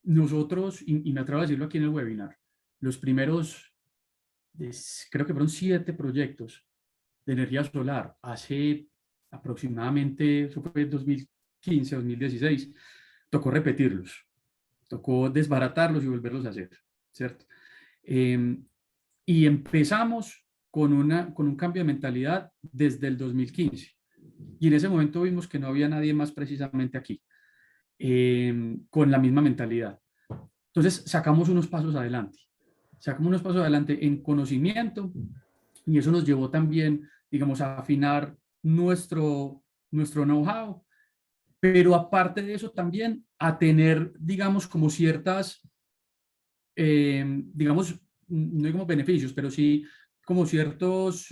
Nosotros, y me atrevo a decirlo aquí en el webinar, los primeros, creo que fueron 7 proyectos de energía solar hace aproximadamente, eso fue 2015, 2016, tocó repetirlos, tocó desbaratarlos y volverlos a hacer, ¿cierto? Y empezamos con un cambio de mentalidad desde el 2015. Y en ese momento vimos que no había nadie más precisamente aquí, con la misma mentalidad. Entonces sacamos unos pasos adelante. Sacamos unos pasos adelante en conocimiento y eso nos llevó también, digamos, a afinar nuestro know-how, pero aparte de eso también a tener, digamos, como ciertas, digamos, no digamos beneficios, pero sí como ciertas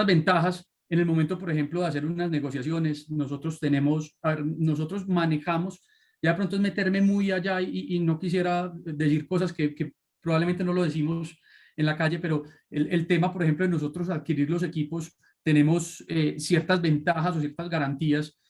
ventajas en el momento, por ejemplo, de hacer unas negociaciones. Nosotros manejamos, ya de pronto es meterme muy allá y no quisiera decir cosas que probablemente no lo decimos en la calle, pero el tema, por ejemplo, de nosotros adquirir los equipos, tenemos ciertas ventajas o ciertas garantías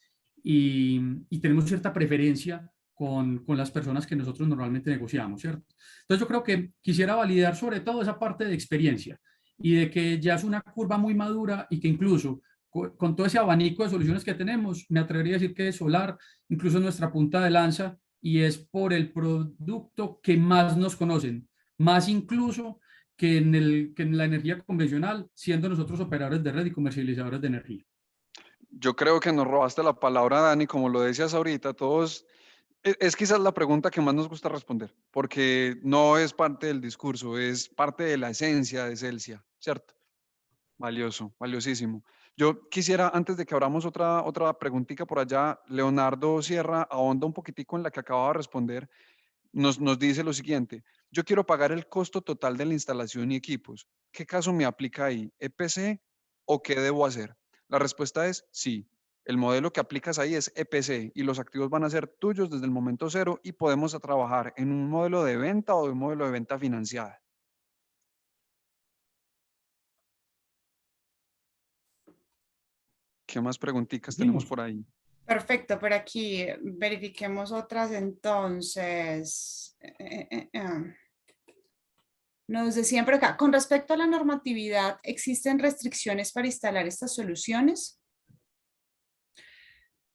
y tenemos cierta preferencia con las personas que nosotros normalmente negociamos, ¿cierto? Entonces yo creo que quisiera validar sobre todo esa parte de experiencia y de que ya es una curva muy madura y que incluso con todo ese abanico de soluciones que tenemos, me atrevería a decir que Solar incluso es nuestra punta de lanza y es por el producto que más nos conocen, más incluso que en la energía convencional, siendo nosotros operadores de red y comercializadores de energía. Yo creo que nos robaste la palabra, Dani, como lo decías ahorita, todos, es quizás la pregunta que más nos gusta responder, porque no es parte del discurso, es parte de la esencia de Celsia, ¿cierto? Valioso, valiosísimo. Yo quisiera, antes de que abramos otra preguntita por allá, Leonardo Sierra ahonda un poquitico en la que acababa de responder, nos dice lo siguiente, yo quiero pagar el costo total de la instalación y equipos. ¿Qué caso me aplica ahí? ¿EPC o qué debo hacer? La respuesta es sí. El modelo que aplicas ahí es EPC y los activos van a ser tuyos desde el momento cero y podemos trabajar en un modelo de venta o de un modelo de venta financiada. ¿Qué más preguntitas tenemos por ahí? Perfecto, por aquí verifiquemos otras entonces. Nos decían por acá, con respecto a la normatividad, ¿existen restricciones para instalar estas soluciones?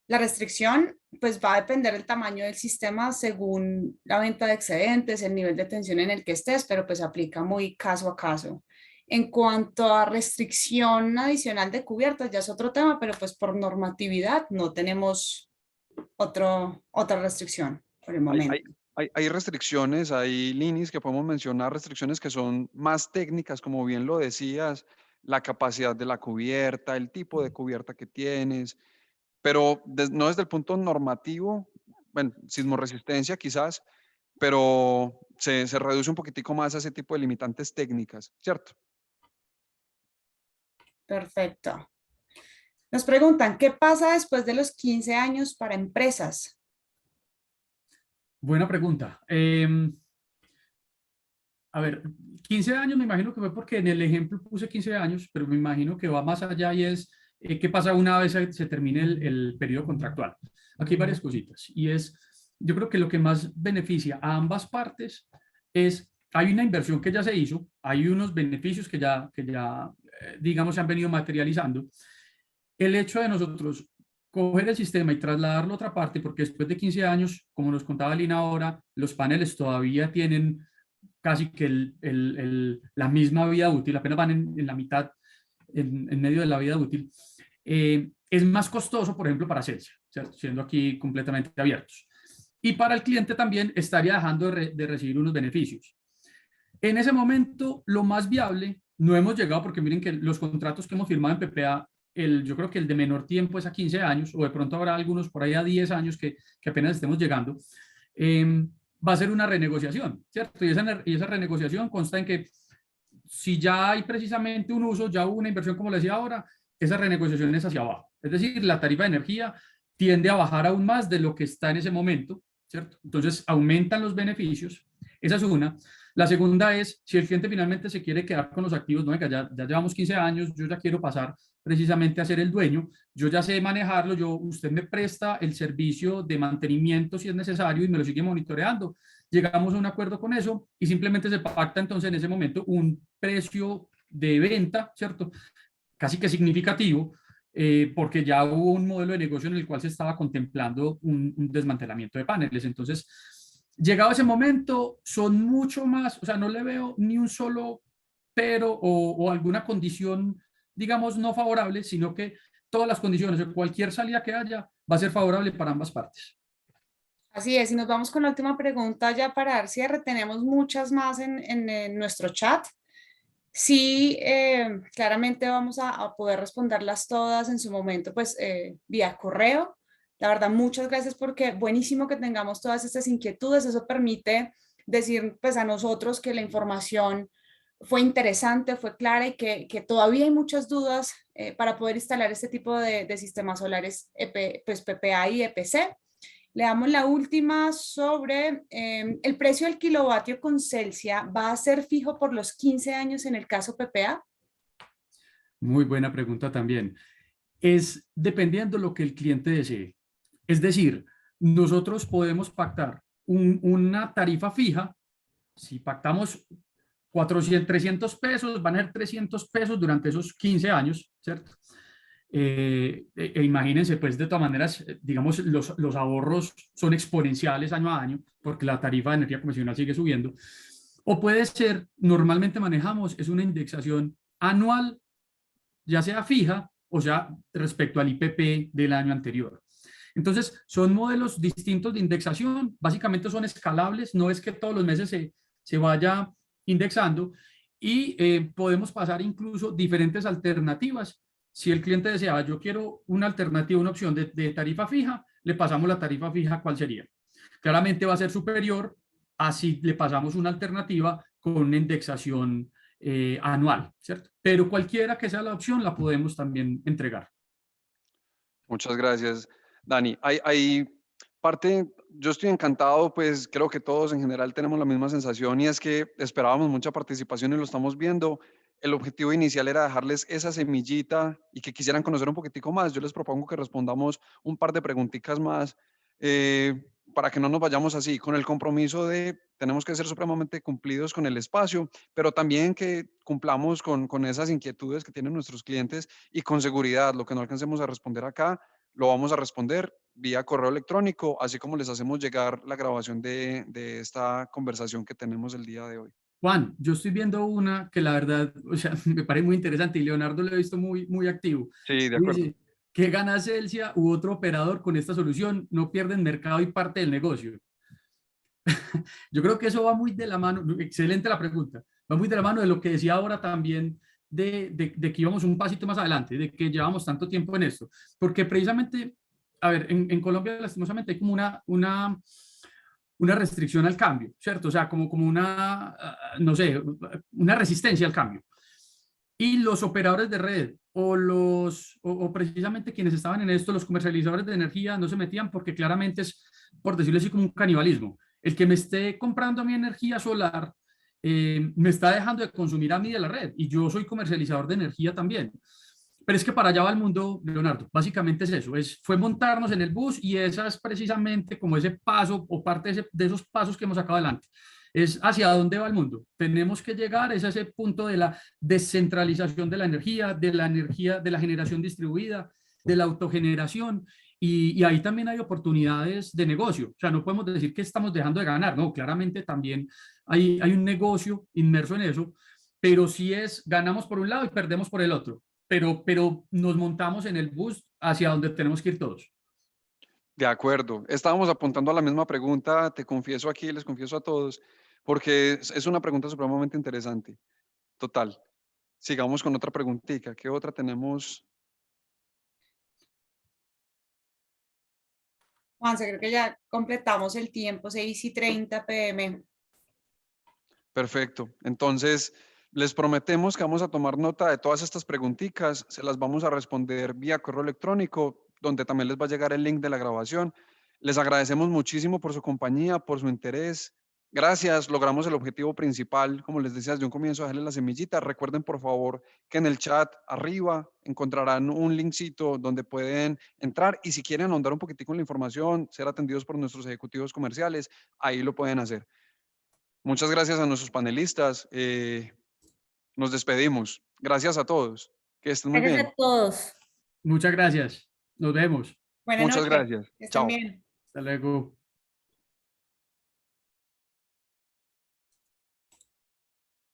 La restricción pues va a depender el tamaño del sistema según la venta de excedentes, el nivel de tensión en el que estés, pero pues aplica muy caso a caso. En cuanto a restricción adicional de cubiertas, ya es otro tema, pero pues por normatividad no tenemos otra restricción por el Hay, momento. hay, hay restricciones, hay líneas que podemos mencionar, restricciones que son más técnicas, como bien lo decías, la capacidad de la cubierta, el tipo de cubierta que tienes, pero no desde el punto normativo, bueno, sismoresistencia quizás, pero se reduce un poquitico más a ese tipo de limitantes técnicas, ¿cierto? Perfecto. Nos preguntan, ¿qué pasa después de los 15 años para empresas? Buena pregunta. A ver, 15 años me imagino que fue porque en el ejemplo puse 15 años, pero me imagino que va más allá y es qué pasa una vez se termine el periodo contractual. Aquí hay varias cositas y es, yo creo que lo que más beneficia a ambas partes es, hay una inversión que ya se hizo, hay unos beneficios que ya digamos, se han venido materializando. El hecho de nosotros coger el sistema y trasladarlo a otra parte, porque después de 15 años, como nos contaba Lina ahora, los paneles todavía tienen casi que la misma vida útil, apenas van en la mitad, en medio de la vida útil, es más costoso, por ejemplo, para Celsius, siendo aquí completamente abiertos. Y para el cliente también estaría dejando de recibir unos beneficios. En ese momento, lo más viable, no hemos llegado, porque miren que los contratos que hemos firmado en PPA, yo creo que el de menor tiempo es a 15 años, o de pronto habrá algunos por ahí a 10 años que apenas estemos llegando. Va a ser una renegociación, ¿cierto? Y esa renegociación consta en que si ya hay precisamente un uso, ya hubo una inversión, como le decía ahora, esa renegociación es hacia abajo. Es decir, la tarifa de energía tiende a bajar aún más de lo que está en ese momento, ¿cierto? Entonces, aumentan los beneficios. Esa es una. La segunda es, si el cliente finalmente se quiere quedar con los activos, no, venga, ya llevamos 15 años, yo ya quiero pasar precisamente a ser el dueño, yo ya sé manejarlo, usted me presta el servicio de mantenimiento si es necesario y me lo sigue monitoreando. Llegamos a un acuerdo con eso y simplemente se pacta entonces en ese momento un precio de venta, ¿cierto? Casi que significativo, porque ya hubo un modelo de negocio en el cual se estaba contemplando un desmantelamiento de paneles. Entonces, llegado ese momento, son mucho más, o sea, no le veo ni un solo pero o alguna condición, digamos, no favorable, sino que todas las condiciones o cualquier salida que haya va a ser favorable para ambas partes. Así es, y nos vamos con la última pregunta ya para dar cierre. Tenemos muchas más en nuestro chat. Sí, claramente vamos a poder responderlas todas en su momento, pues vía correo. La verdad, muchas gracias porque buenísimo que tengamos todas estas inquietudes. Eso permite decir pues a nosotros que la información fue interesante, fue clara y que todavía hay muchas dudas para poder instalar este tipo de sistemas solares pues PPA y EPC. Le damos la última sobre el precio del kilovatio con Celsia. ¿Va a ser fijo por los 15 años en el caso PPA? Muy buena pregunta también. Es dependiendo lo que el cliente desee. Es decir, nosotros podemos pactar una tarifa fija. Si pactamos 300 pesos, van a ser 300 pesos durante esos 15 años, ¿cierto? Imagínense, pues de todas maneras, digamos, los ahorros son exponenciales año a año, porque la tarifa de energía convencional sigue subiendo. O puede ser, normalmente manejamos, es una indexación anual, ya sea fija o sea respecto al IPP del año anterior. Entonces, son modelos distintos de indexación, básicamente son escalables, no es que todos los meses se vaya indexando y podemos pasar incluso diferentes alternativas. Si el cliente desea, yo quiero una alternativa, una opción de tarifa fija, le pasamos la tarifa fija, ¿cuál sería? Claramente va a ser superior a si le pasamos una alternativa con una indexación anual, ¿cierto? Pero cualquiera que sea la opción la podemos también entregar. Muchas gracias, Dani. Hay parte, yo estoy encantado, pues creo que todos en general tenemos la misma sensación y es que esperábamos mucha participación y lo estamos viendo. El objetivo inicial era dejarles esa semillita y que quisieran conocer un poquitico más. Yo les propongo que respondamos un par de preguntitas más para que no nos vayamos así, con el compromiso de tenemos que ser supremamente cumplidos con el espacio, pero también que cumplamos con esas inquietudes que tienen nuestros clientes y con seguridad, lo que no alcancemos a responder acá, lo vamos a responder vía correo electrónico, así como les hacemos llegar la grabación de esta conversación que tenemos el día de hoy. Juan, yo estoy viendo una que la verdad, o sea, me parece muy interesante y Leonardo lo he visto muy activo. Sí, de acuerdo. Dice, ¿qué gana Celsia u otro operador con esta solución? No pierden mercado y parte del negocio. Yo creo que eso va muy de la mano, excelente la pregunta, va muy de la mano de lo que decía ahora también de que íbamos un pasito más adelante, de que llevamos tanto tiempo en esto, porque precisamente, a ver, en Colombia lastimosamente hay como una restricción al cambio, ¿cierto? O sea, como una, no sé, una resistencia al cambio. Y los operadores de red o precisamente quienes estaban en esto, los comercializadores de energía, no se metían porque claramente es, por decirlo así, como un canibalismo. El que me esté comprando mi energía solar me está dejando de consumir a mí de la red y yo soy comercializador de energía también. Pero es que para allá va el mundo, Leonardo. Básicamente es eso, fue montarnos en el bus y esa es precisamente como ese paso o parte de esos pasos que hemos sacado adelante. Es hacia dónde va el mundo. Tenemos que llegar, es a ese punto de la descentralización de la energía, de la generación distribuida, de la autogeneración. Y ahí también hay oportunidades de negocio. O sea, no podemos decir que estamos dejando de ganar, no, claramente también hay un negocio inmerso en eso, pero sí ganamos por un lado y perdemos por el otro. Pero nos montamos en el bus hacia donde tenemos que ir todos. De acuerdo. Estábamos apuntando a la misma pregunta, te confieso aquí, les confieso a todos, porque es una pregunta supremamente interesante. Total. Sigamos con otra preguntita. ¿Qué otra tenemos? Juanse, creo que ya completamos el tiempo, 6:30 p.m. Perfecto. Entonces, les prometemos que vamos a tomar nota de todas estas preguntitas, se las vamos a responder vía correo electrónico, donde también les va a llegar el link de la grabación. Les agradecemos muchísimo por su compañía, por su interés. Gracias, logramos el objetivo principal, como les decía desde un comienzo, dejarles la semillita. Recuerden, por favor, que en el chat arriba encontrarán un linkcito donde pueden entrar y si quieren ahondar un poquitico en la información, ser atendidos por nuestros ejecutivos comerciales, ahí lo pueden hacer. Muchas gracias a nuestros panelistas. Nos despedimos. Gracias a todos. Que estén muy Gracias bien. a todos. Muchas gracias. Nos vemos. Buenas Muchas noches. gracias. Que estén Chao. bien. Hasta luego.